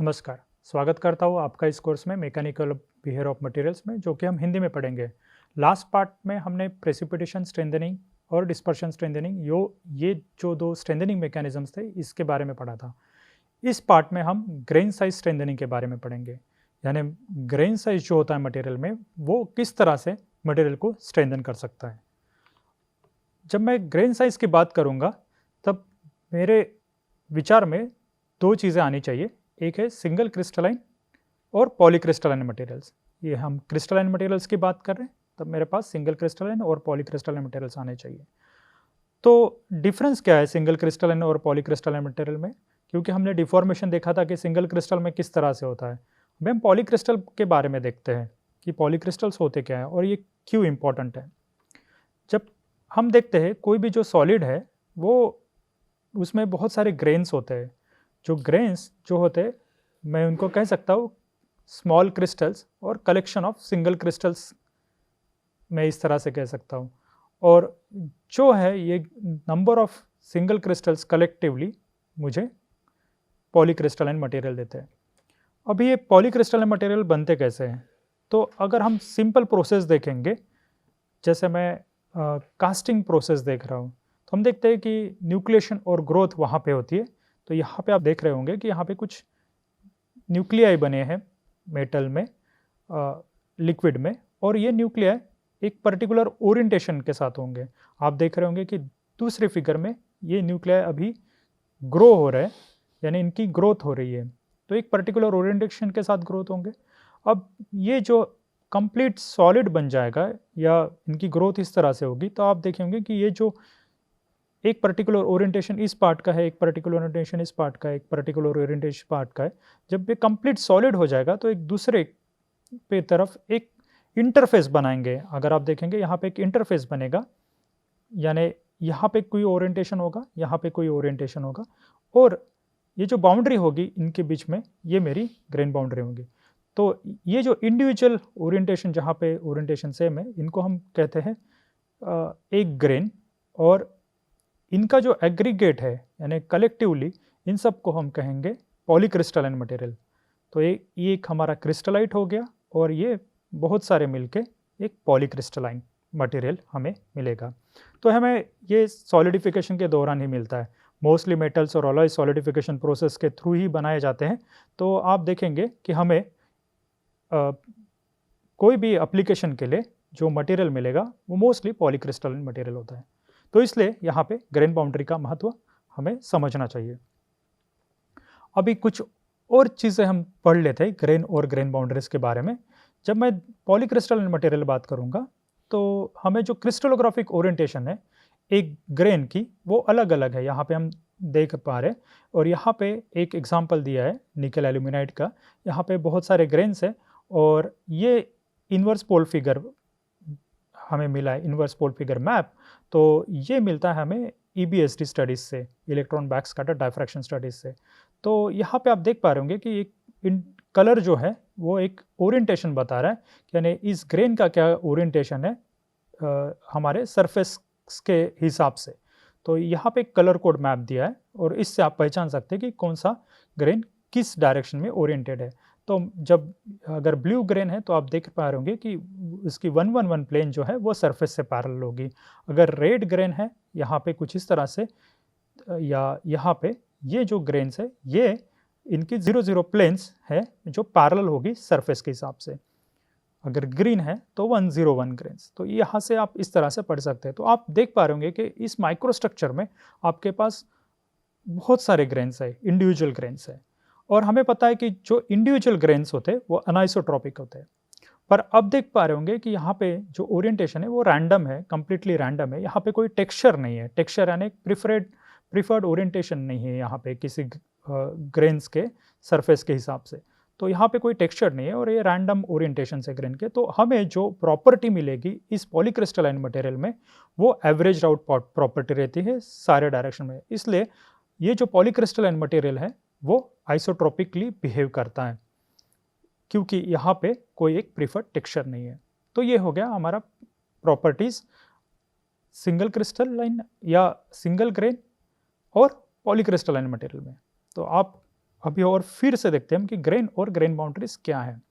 नमस्कार, स्वागत करता हूँ आपका इस कोर्स में मैकेनिकल बिहेवियर ऑफ मटेरियल्स में, जो कि हम हिंदी में पढ़ेंगे। लास्ट पार्ट में हमने प्रेसिपिटेशन स्ट्रेंथनिंग और डिस्पर्शन स्ट्रेंथनिंग ये जो दो स्ट्रेंथनिंग मैकेनिज्म्स थे, इसके बारे में पढ़ा था। इस पार्ट में हम ग्रेन साइज स्ट्रेंथनिंग के बारे में पढ़ेंगे, यानी ग्रेन साइज जो होता है मटेरियल में, वो किस तरह से मटेरियल को स्ट्रेंथन कर सकता है। जब मैं ग्रेन साइज की बात करूँगा, तब मेरे विचार में दो चीज़ें आनी चाहिए। एक है सिंगल क्रिस्टलाइन और पॉलीक्रिस्टलाइन मटेरियल्स। ये हम क्रिस्टलाइन मटेरियल्स की बात कर रहे हैं, तब मेरे पास सिंगल क्रिस्टलाइन और पॉलीक्रिस्टलाइन मटेरियल्स आने चाहिए। तो डिफरेंस क्या है सिंगल क्रिस्टलाइन और पॉलीक्रिस्टलाइन मटेरियल में? क्योंकि हमने डिफॉर्मेशन देखा था कि सिंगल क्रिस्टल में किस तरह से होता है। अभी हम पॉलीक्रिस्टल के बारे में देखते हैं कि पॉलीक्रिस्टल्स होते क्या हैं और ये क्यों इम्पोर्टेंट है। जब हम देखते हैं कोई भी जो सॉलिड है, वो उसमें बहुत सारे ग्रेन्स होते हैं। जो ग्रेन्स जो होते हैं, मैं उनको कह सकता हूँ स्मॉल क्रिस्टल्स और कलेक्शन ऑफ सिंगल क्रिस्टल्स, मैं इस तरह से कह सकता हूँ। और जो है ये number of single crystals collectively मुझे पॉलीक्रिस्टलाइन मटेरियल देते हैं। अभी ये पॉलीक्रिस्टलाइन मटेरियल बनते कैसे हैं? तो अगर हम सिंपल प्रोसेस देखेंगे, जैसे मैं कास्टिंग प्रोसेस देख रहा हूँ, तो हम देखते हैं कि न्यूक्लिएशन और ग्रोथ वहाँ पे होती है। तो यहाँ पे आप देख रहे होंगे कि यहाँ पे कुछ न्यूक्लियाई बने हैं मेटल में, लिक्विड में, और ये न्यूक्लियाई एक पर्टिकुलर ओरिएंटेशन के साथ होंगे। आप देख रहे होंगे कि दूसरे फिगर में ये न्यूक्लियाई अभी ग्रो हो रहे हैं, यानी इनकी ग्रोथ हो रही है, तो एक पर्टिकुलर ओरिएंटेशन के साथ ग्रोथ होंगे। अब ये जो कंप्लीट सॉलिड बन जाएगा या इनकी ग्रोथ इस तरह से होगी, तो आप देखेंगे कि ये जो एक पर्टिकुलर ओरिएंटेशन इस पार्ट का है, एक पर्टिकुलर ओरिएंटेशन इस पार्ट का है, एक पर्टिकुलर ओरिएंटेशन पार्ट का है, जब ये कंप्लीट सॉलिड हो जाएगा तो एक दूसरे पे तरफ एक इंटरफेस बनाएंगे। अगर आप देखेंगे यहाँ पे एक इंटरफेस बनेगा, यानी यहाँ पे कोई ओरिएंटेशन होगा, यहाँ पे कोई ओरिएंटेशन होगा, और ये जो बाउंड्री होगी इनके बीच में, ये मेरी ग्रेन बाउंड्री होगी। तो ये जो इंडिविजुअल ओरिएंटेशन, जहाँ पे ओरिएंटेशन सेम है, इनको हम कहते हैं एक ग्रेन, और इनका जो एग्रीगेट है यानी कलेक्टिवली, इन सब को हम कहेंगे पॉलीक्रिस्टलाइन मटेरियल। तो ये एक हमारा क्रिस्टलाइट हो गया, और ये बहुत सारे मिलके एक पॉलीक्रिस्टलाइन मटेरियल हमें मिलेगा। तो हमें ये सॉलिडिफिकेशन के दौरान ही मिलता है। मोस्टली मेटल्स और अलॉय सॉलिडिफिकेशन प्रोसेस के थ्रू ही बनाए जाते हैं। तो आप देखेंगे कि हमें कोई भी एप्लीकेशन के लिए जो मटेरियल मिलेगा वो मोस्टली पॉलीक्रिस्टलाइन मटेरियल होता है। तो इसलिए यहाँ पे ग्रेन बाउंड्री का महत्व हमें समझना चाहिए। अभी कुछ और चीज़ें हम पढ़ लेते हैं ग्रेन और ग्रेन बाउंड्रीज के बारे में। जब मैं पॉलीक्रिस्टलाइन मटेरियल बात करूँगा, तो हमें जो क्रिस्टलोग्राफिक ओरिएंटेशन है एक ग्रेन की, वो अलग अलग है। यहाँ पे हम देख पा रहे हैं, और यहाँ पे एक एग्जाम्पल दिया है निकल एल्यूमिनाइट का। यहाँ पे बहुत सारे ग्रेन्स है, और ये इन्वर्स पोल फिगर हमें मिला है, इन्वर्स पोल फिगर मैप। तो ये मिलता है हमें EBSD स्टडीज़ से, electron back scatter diffraction studies से। तो यहाँ पे आप देख पा रहे होंगे कि एक कलर जो है वो एक ओरिएंटेशन बता रहा है, यानी इस ग्रेन का क्या ओरिएंटेशन है हमारे सरफेस के हिसाब से। तो यहाँ पे एक कलर कोड मैप दिया है, और इससे आप पहचान सकते हैं कि कौन सा ग्रेन किस डायरेक्शन में ओरिएंटेड है। तो जब अगर ब्लू ग्रेन है, तो आप देख पा रहे होंगे कि इसकी 111 प्लेन जो है वो सरफेस से पैरेलल होगी। अगर रेड ग्रेन है यहाँ पे कुछ इस तरह से, या यहाँ पे ये जो ग्रेन्स है ये इनकी 00 प्लेन्स है जो पैरेलल होगी सरफेस के हिसाब से। अगर ग्रीन है तो 101 ग्रेन्स। तो यहाँ से आप इस तरह से पढ़ सकते हैं। तो आप देख पा रहे होंगे कि इस माइक्रोस्ट्रक्चर में आपके पास बहुत सारे ग्रेन्स है, इंडिविजुअल ग्रेन्स है, और हमें पता है कि जो इंडिविजुअल ग्रेन्स होते हैं वो अनाइसोट्रॉपिक होते हैं। पर अब देख पा रहे होंगे कि यहाँ पे जो ओरिएंटेशन है वो रैंडम है, कंप्लीटली रैंडम है। यहाँ पे कोई टेक्सचर नहीं है, टेक्सचर यानी प्रिफर्ड ओरिएंटेशन नहीं है यहाँ पे किसी ग्रेन्स के सरफेस के हिसाब से। तो यहाँ पे कोई टेक्सचर नहीं है, और ये रैंडम ओरिएंटेशन से ग्रेन के। तो हमें जो प्रॉपर्टी मिलेगी इस पॉलीक्रिस्टलाइन मटेरियल में, वो एवरेज आउट प्रॉपर्टी रहती है सारे डायरेक्शन में। इसलिए ये जो पॉलीक्रिस्टलाइन मटेरियल है वो आइसोट्रोपिकली बिहेव करता है, क्योंकि यहाँ पे कोई एक प्रीफर्ड टेक्सचर नहीं है। तो ये हो गया हमारा प्रॉपर्टीज सिंगल क्रिस्टलाइन या सिंगल ग्रेन और पॉलीक्रिस्टलाइन मटेरियल में। तो आप अभी और फिर से देखते हैं हम कि ग्रेन और ग्रेन बाउंड्रीज क्या है।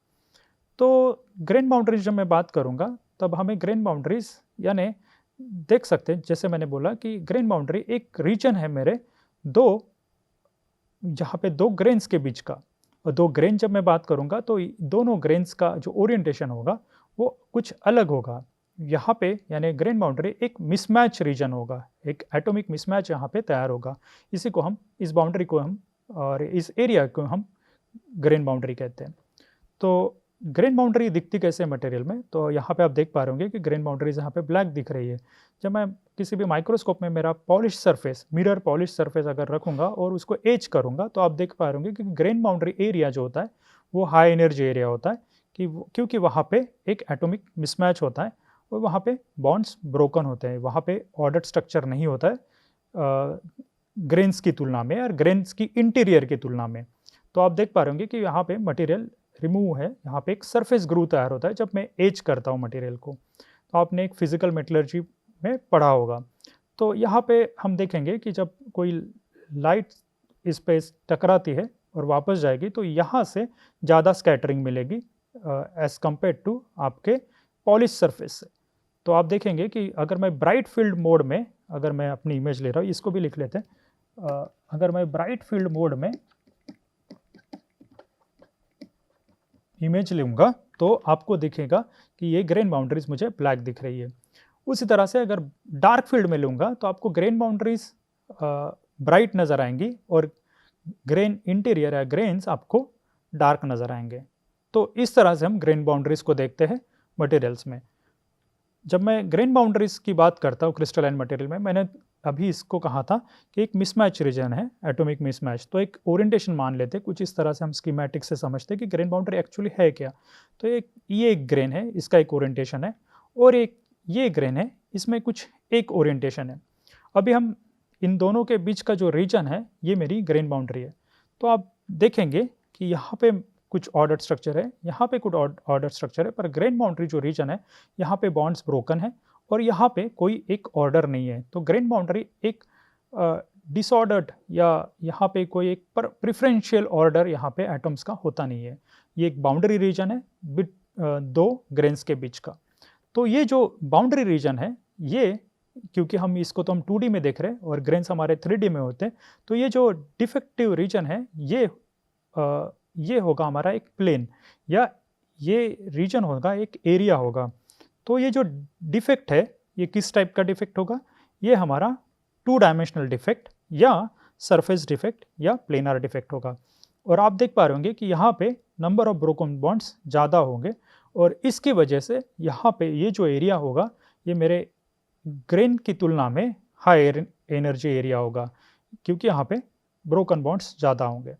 तो ग्रेन बाउंड्रीज जब मैं बात करूँगा तब हमें ग्रेन बाउंड्रीज यानी देख सकते हैं, जैसे मैंने बोला कि ग्रेन बाउंड्री एक रीजन है मेरे दो, जहाँ पे दो ग्रेन्स के बीच का। और दो ग्रेन जब मैं बात करूँगा तो दोनों ग्रेन्स का जो ओरिएंटेशन होगा वो कुछ अलग होगा। यहाँ पे यानी ग्रेन बाउंड्री एक मिसमैच रीजन होगा, एक एटॉमिक मिसमैच यहाँ पे तैयार होगा। इसी को हम, इस बाउंड्री को हम और इस एरिया को हम ग्रेन बाउंड्री कहते हैं। तो ग्रेन बाउंड्री दिखती कैसे मटेरियल में, तो यहाँ पे आप देख पा रहे होंगे कि ग्रेन बाउंड्रीज यहाँ पे ब्लैक दिख रही है। जब मैं किसी भी माइक्रोस्कोप में मेरा polish surface, mirror polish surface अगर रखूँगा और उसको एच करूँगा तो आप देख पा रहे होंगे कि ग्रेन बाउंड्री एरिया जो होता है वो हाई एनर्जी एरिया होता है, क्योंकि वहाँ पे एक एटॉमिक मिसमैच होता है और वहाँ पे बॉन्ड्स ब्रोकन होते हैं, वहाँ पे ऑर्डर्ड स्ट्रक्चर नहीं होता है ग्रेन्स की तुलना में और ग्रेन्स की इंटीरियर की तुलना में। तो आप देख पा रहे होंगे कि यहाँ पे मटेरियल रिमूव है, यहाँ पे एक सरफेस ग्रू तैयार होता है जब मैं एच करता हूँ मटेरियल को। तो आपने एक फिजिकल मेटलर्जी में पढ़ा होगा। तो यहाँ पे हम देखेंगे कि जब कोई लाइट इस पे टकराती है और वापस जाएगी तो यहाँ से ज़्यादा स्कैटरिंग मिलेगी एज कम्पेयर टू आपके पॉलिश सरफेस से। तो आप देखेंगे कि अगर मैं ब्राइट फील्ड मोड में, अगर मैं अपनी इमेज ले रहा हूँ, इसको भी लिख लेते हैं, अगर मैं ब्राइट फील्ड मोड में इमेज लूँगा तो आपको दिखेगा कि ये ग्रेन बाउंड्रीज मुझे ब्लैक दिख रही है। उसी तरह से अगर डार्क फील्ड में लूँगा तो आपको ग्रेन बाउंड्रीज ब्राइट नज़र आएंगी और ग्रेन इंटीरियर या ग्रेन्स आपको डार्क नज़र आएंगे। तो इस तरह से हम ग्रेन बाउंड्रीज को देखते हैं मटेरियल्स में। जब मैं ग्रेन बाउंड्रीज की बात करता हूँ क्रिस्टलाइन मटेरियल में, मैंने अभी इसको कहा था कि एक मिसमैच रीजन है, एटॉमिक मिसमैच। तो एक ओरिएंटेशन मान लेते हैं, कुछ इस तरह से हम स्कीमेटिक से समझते हैं कि ग्रेन बाउंड्री एक्चुअली है क्या। तो ये एक ग्रेन है, इसका एक ओरिएंटेशन है, और एक ये ग्रेन है, इसमें कुछ एक ओरिएंटेशन है। अभी हम इन दोनों के बीच का जो रीजन है ये मेरी ग्रेन बाउंड्री है। तो आप देखेंगे कि यहाँ पे कुछ ऑर्डर्ड स्ट्रक्चर है, यहाँ पे कुछ ऑर्डर्ड स्ट्रक्चर है, पर ग्रेन बाउंड्री जो रीजन है यहाँ पे बॉन्ड्स ब्रोकन है और यहाँ पे कोई एक ऑर्डर नहीं है। तो ग्रेन बाउंड्री एक डिसऑर्डर्ड या यहाँ पे कोई एक प्रिफरेंशियल ऑर्डर यहाँ पे एटम्स का होता नहीं है। ये एक बाउंड्री रीजन है दो ग्रेन्स के बीच का। तो ये जो बाउंड्री रीजन है ये, क्योंकि हम इसको तो हम 2D में देख रहे हैं और ग्रेन्स हमारे 3D में होते हैं, तो ये जो डिफेक्टिव रीजन है ये होगा हमारा एक प्लेन, या ये रीजन होगा एक एरिया होगा। तो ये जो डिफेक्ट है ये किस टाइप का डिफेक्ट होगा, ये हमारा 2 डायमेंशनल डिफेक्ट या सरफेस डिफेक्ट या प्लेनर डिफेक्ट होगा। और आप देख पा रहे होंगे कि यहाँ पे नंबर ऑफ ब्रोकन बॉन्ड्स ज़्यादा होंगे और इसकी वजह से यहाँ पे ये जो एरिया होगा ये मेरे ग्रेन की तुलना में हाई एनर्जी एरिया होगा, क्योंकि यहाँ पे ब्रोकन बॉन्ड्स ज़्यादा होंगे।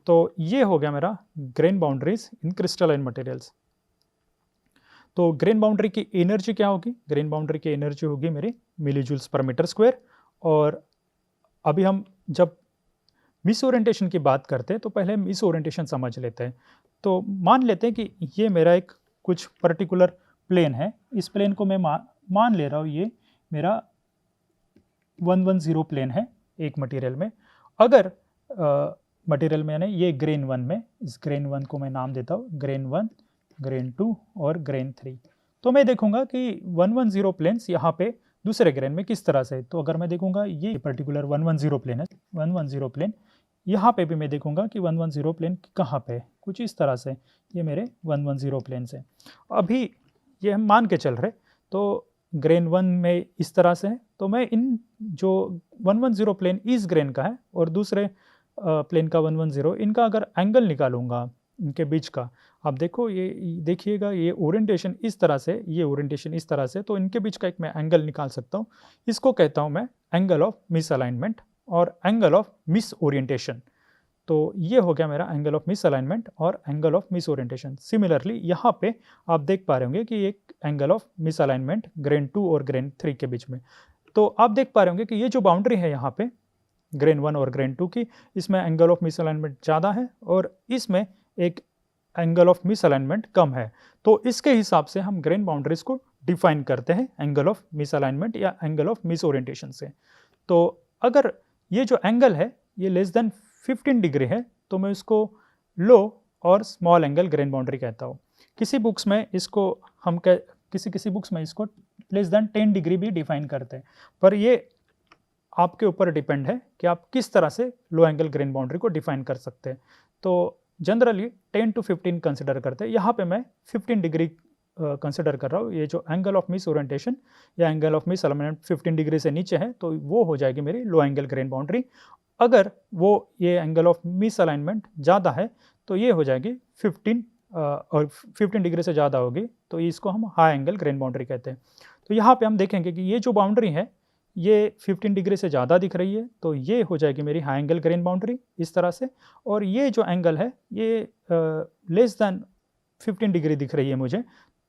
तो ये हो गया मेरा grain boundaries in crystalline materials. तो ग्रेन बाउंड्री की एनर्जी क्या होगी? ग्रेन बाउंड्री की एनर्जी होगी मेरी मिलीजूल्स पर मीटर स्क्वायर। और अभी हम जब मिस ओरिएंटेशन की बात करते हैं तो पहले मिस ओरिएंटेशन समझ लेते हैं। तो मान लेते हैं कि ये मेरा एक कुछ पर्टिकुलर प्लेन है, इस प्लेन को मैं मान ले रहा हूँ ये मेरा 110 प्लेन है एक मटेरियल में। अगर मटेरियल में यानी ये ग्रेन 1 में, इस ग्रेन 1 को मैं नाम देता हूँ ग्रेन 1, ग्रेन 2 और ग्रेन 3। तो मैं देखूंगा कि 110 प्लेन्स यहाँ पे दूसरे ग्रेन में किस तरह से। तो अगर मैं देखूंगा ये पर्टिकुलर 110 प्लेन है, 110 प्लेन, यहाँ पे भी मैं देखूंगा कि 110 प्लेन कहाँ पे है, कुछ इस तरह से ये मेरे 110 प्लेन से। अभी ये हम मान के चल रहे, तो ग्रेन 1 में इस तरह से है, तो मैं इन जो 110 प्लेन इस ग्रेन का है और दूसरे प्लेन का 110, इनका अगर एंगल निकालूंगा इनके बीच का, आप देखो ये देखिएगा ये ओरिएंटेशन इस तरह से, ये ओरिएंटेशन इस तरह से, तो इनके बीच का एक मैं एंगल निकाल सकता हूँ। इसको कहता हूँ मैं एंगल ऑफ मिस अलाइनमेंट और एंगल ऑफ मिस ओरिएंटेशन। तो ये हो गया मेरा एंगल ऑफ मिस अलाइनमेंट और angle of miss orientation. Similarly यहाँ पे आप देख पा रहे होंगे कि एक angle of miss alignment grain 2 और ग्रेन 3 के बीच में। तो आप देख पा रहे होंगे कि ये जो बाउंड्री है यहाँ पे ग्रेन 1 और ग्रेन 2 की, इसमें एंगल ऑफ मिस अलाइनमेंट ज़्यादा है और इसमें एक एंगल ऑफ मिस अलाइनमेंट कम है। तो इसके हिसाब से हम ग्रेन बाउंड्रीज को डिफाइन करते हैं एंगल ऑफ मिस अलाइनमेंट या एंगल ऑफ मिस ओरिएंटेशन से। तो अगर ये जो एंगल है ये लेस देन 15 डिग्री है तो मैं उसको लो और स्मॉल एंगल ग्रेन बाउंड्री कहता हूँ। किसी बुक्स में इसको हम किसी बुक्स में इसको लेस देन 10 डिग्री भी डिफाइन करते हैं, पर ये आपके ऊपर डिपेंड है कि आप किस तरह से लो एंगल ग्रेन बाउंड्री को डिफाइन कर सकते हैं। तो जनरली 10 to 15 कंसिडर करते हैं। यहाँ पे मैं 15 डिग्री कंसिडर कर रहा हूँ। ये जो एंगल ऑफ मिस ओरिएंटेशन या angle of miss alignment 15 degree से नीचे है तो वो हो जाएगी मेरी लो एंगल ग्रेन बाउंड्री। अगर वो ये एंगल ऑफ मिस अलाइनमेंट ज़्यादा है तो ये हो जाएगी 15 और 15 डिग्री से ज़्यादा होगी तो इसको हम हाई एंगल ग्रेन बाउंड्री कहते हैं। तो यहाँ पे हम देखेंगे कि ये जो बाउंड्री है ये 15 डिग्री से ज़्यादा दिख रही है तो ये हो जाएगी मेरी हाई एंगल ग्रेन बाउंड्री इस तरह से, और ये जो एंगल है ये लेस दैन 15 डिग्री दिख रही है मुझे,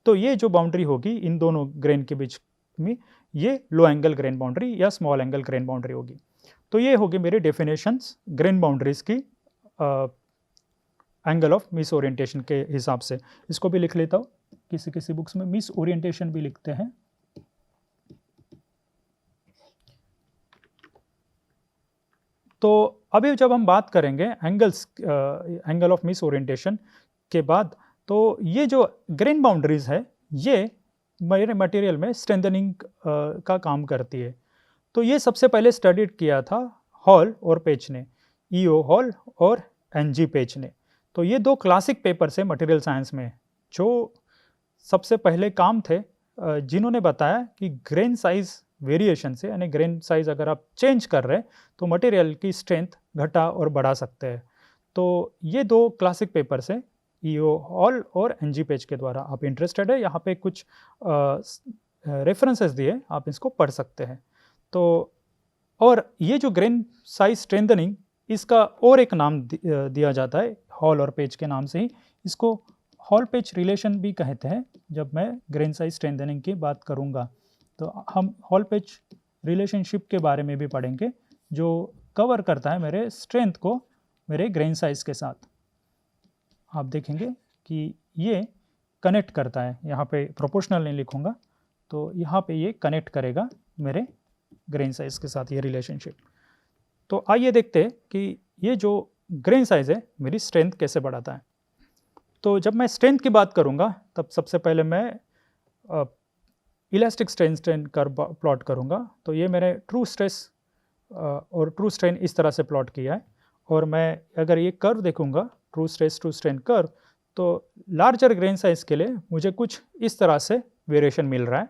तो ये जो बाउंड्री होगी इन दोनों ग्रेन के बीच में ये लो एंगल ग्रेन बाउंड्री या स्मॉल एंगल ग्रेन बाउंड्री होगी। तो ये होगी मेरी डेफिनेशंस ग्रेन बाउंड्रीज की एंगल ऑफ मिस ओरिएंटेशन के हिसाब से। इसको भी लिख लेता हूँ, किसी बुक्स में मिस ओरिएंटेशन भी लिखते हैं। तो अभी जब हम बात करेंगे एंगल ऑफ मिस ओरिएंटेशन के बाद, तो ये जो ग्रेन बाउंड्रीज है ये मेरे मटेरियल में स्ट्रेंथनिंग का काम करती है। तो ये सबसे पहले स्टडीड किया था हॉल और पेच ने, ईओ हॉल और एनजी पेच ने। तो ये दो क्लासिक पेपर्स है मटेरियल साइंस में जो सबसे पहले काम थे, जिन्होंने बताया कि ग्रेन साइज वेरिएशन से, यानी ग्रेन साइज अगर आप चेंज कर रहे हैं तो मटेरियल की स्ट्रेंथ घटा और बढ़ा सकते हैं। तो ये दो क्लासिक पेपर्स हैं ईओ हॉल और एनजी पेज के द्वारा। आप इंटरेस्टेड है यहाँ पे कुछ रेफरेंसेस दिए, आप इसको पढ़ सकते हैं। तो और ये जो ग्रेन साइज स्ट्रेंथनिंग, इसका और एक नाम दिया जाता है हॉल और पेज के नाम से ही। इसको हॉल पेज रिलेशन भी कहते हैं। जब मैं ग्रेन साइज स्ट्रेंथनिंग की बात करूँगा तो हम हॉल पेज रिलेशनशिप के बारे में भी पढ़ेंगे, जो कवर करता है मेरे स्ट्रेंथ को मेरे ग्रेन साइज के साथ। आप देखेंगे कि ये कनेक्ट करता है, यहाँ पे प्रोपोर्शनल नहीं लिखूँगा तो यहाँ पे ये कनेक्ट करेगा मेरे ग्रेन साइज के साथ ये रिलेशनशिप। तो आइए देखते हैं कि ये जो ग्रेन साइज है मेरी स्ट्रेंथ कैसे बढ़ाता है। तो जब मैं स्ट्रेंथ की बात करूँगा तब सबसे पहले मैं इलास्टिक स्ट्रेन कर्व प्लॉट करूँगा। तो ये मैंने ट्रू स्ट्रेस और ट्रू स्ट्रेन इस तरह से प्लॉट किया है, और मैं अगर ये कर्व देखूँगा true stress true strain curve, तो लार्जर ग्रेन साइज के लिए मुझे कुछ इस तरह से वेरिएशन मिल रहा है।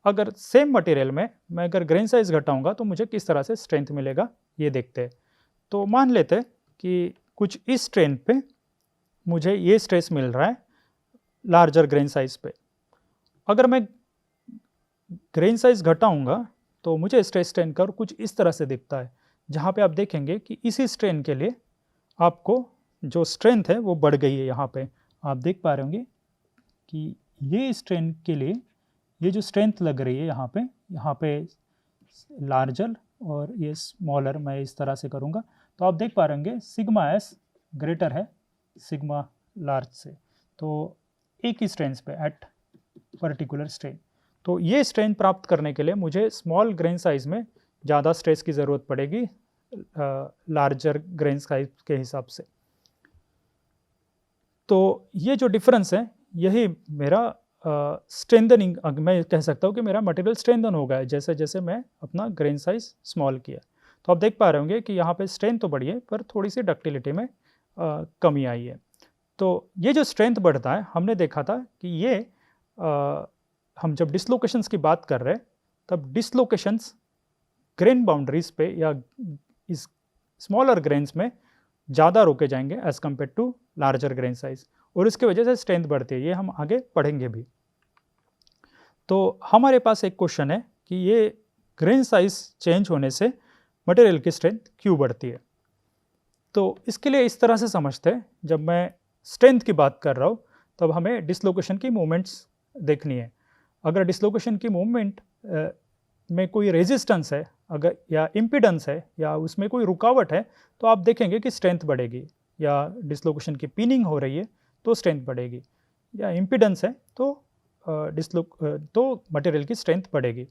अगर सेम मटेरियल में मैं अगर ग्रेन साइज घटाऊँगा तो मुझे किस तरह से स्ट्रेंथ मिलेगा ये देखते हैं। तो मान लेते हैं कि कुछ इस स्ट्रेंथ पे मुझे ये स्ट्रेस मिल रहा है लार्जर ग्रेन साइज पे। अगर मैं ग्रेन साइज घटाऊंगा तो मुझे स्ट्रेस स्ट्रेन कर्व कुछ इस तरह से दिखता है, जहाँ पे आप देखेंगे कि इसी स्ट्रेन के लिए आपको जो स्ट्रेंथ है वो बढ़ गई है। यहाँ पे आप देख पा रहे होंगे कि ये स्ट्रेन के लिए ये जो स्ट्रेंथ लग रही है यहाँ पे लार्जर और ये स्मॉलर मैं इस तरह से करूँगा तो आप देख पा रहे होंगे सिग्मा एस ग्रेटर है सिग्मा लार्ज से, तो एक ही स्ट्रेंथ पे एट पर्टिकुलर स्ट्रेन। तो ये स्ट्रेन प्राप्त करने के लिए मुझे स्मॉल ग्रेन साइज में ज़्यादा स्ट्रेस की ज़रूरत पड़ेगी लार्जर ग्रेन साइज के हिसाब से। तो ये जो डिफरेंस है यही मेरा स्ट्रेंथनिंग, मैं कह सकता हूँ कि मेरा मटेरियल स्ट्रेंथन हो गया है जैसे जैसे मैं अपना ग्रेन साइज स्मॉल किया। तो आप देख पा रहे होंगे कि यहाँ पे स्ट्रेंथ तो बढ़ी है पर थोड़ी सी डक्टिलिटी में कमी आई है। तो ये जो स्ट्रेंथ बढ़ता है, हमने देखा था कि ये हम जब डिसलोकेशंस की बात कर रहे हैं तब डिसलोकेशंस ग्रेन बाउंड्रीज पे या इस स्मॉलर ग्रेन्स में ज़्यादा रोके जाएंगे as compared to larger grain size, और इसकी वजह से स्ट्रेंथ बढ़ती है। ये हम आगे पढ़ेंगे भी। तो हमारे पास एक क्वेश्चन है कि ये ग्रेन साइज चेंज होने से मटेरियल की स्ट्रेंथ क्यों बढ़ती है। तो इसके लिए इस तरह से समझते हैं, जब मैं स्ट्रेंथ की बात कर रहा हूँ तब हमें डिसलोकेशन की मूवमेंट्स देखनी है। अगर डिसलोकेशन की मूवमेंट में कोई रेजिस्टेंस है अगर या इम्पीडेंस है या उसमें कोई रुकावट है तो आप देखेंगे कि स्ट्रेंथ बढ़ेगी, या डिसलोकेशन की पिनिंग हो रही है तो स्ट्रेंथ बढ़ेगी, या इम्पीडेंस है तो मटेरियल की स्ट्रेंथ बढ़ेगी।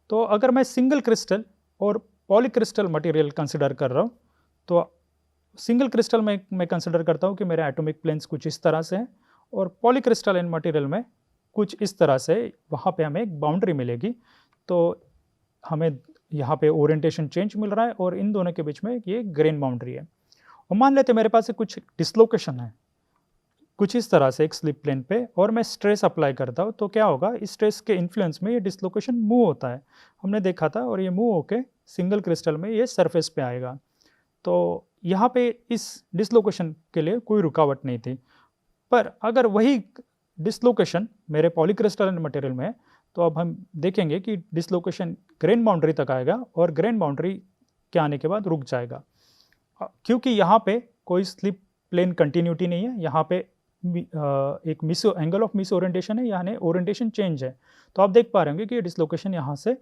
तो अगर मैं सिंगल क्रिस्टल और पॉलीक्रिस्टल मटेरियल कंसिडर कर रहा हूँ तो सिंगल क्रिस्टल में मैं कंसिडर करता हूँ कि मेरे एटॉमिक प्लेन्स कुछ इस तरह से हैं और पॉलीक्रिस्टलाइन मटेरियल में कुछ इस तरह से, वहाँ पे हमें एक बाउंड्री मिलेगी। तो हमें यहाँ पे ओरिएंटेशन चेंज मिल रहा है और इन दोनों के बीच में ये ग्रेन बाउंड्री है। और मान लेते हैं मेरे पास कुछ डिसलोकेशन है कुछ इस तरह से एक स्लिप प्लेन पे, और मैं स्ट्रेस अप्लाई करता हूँ, तो क्या होगा, इस स्ट्रेस के इन्फ्लुएंस में ये डिसलोकेशन मूव होता है, हमने देखा था, और ये मूव होके सिंगल क्रिस्टल में ये सरफेस पे आएगा। तो यहाँ पे इस डिसलोकेशन के लिए कोई रुकावट नहीं थी। पर अगर वही डिसलोकेशन मेरे पॉलीक्रिस्टलाइन मटेरियल में है, तो अब हम देखेंगे कि डिसलोकेशन ग्रेन बाउंड्री तक आएगा और ग्रेन बाउंड्री के आने के बाद रुक जाएगा, क्योंकि यहाँ पे कोई स्लिप प्लेन कंटिन्यूटी नहीं है, यहाँ पे एक एंगल ऑफ मिस ओरिएंटेशन है, यानी ओरिएंटेशन चेंज है। तो आप देख पा रहे होंगे कि ये डिसलोकेशन यहाँ से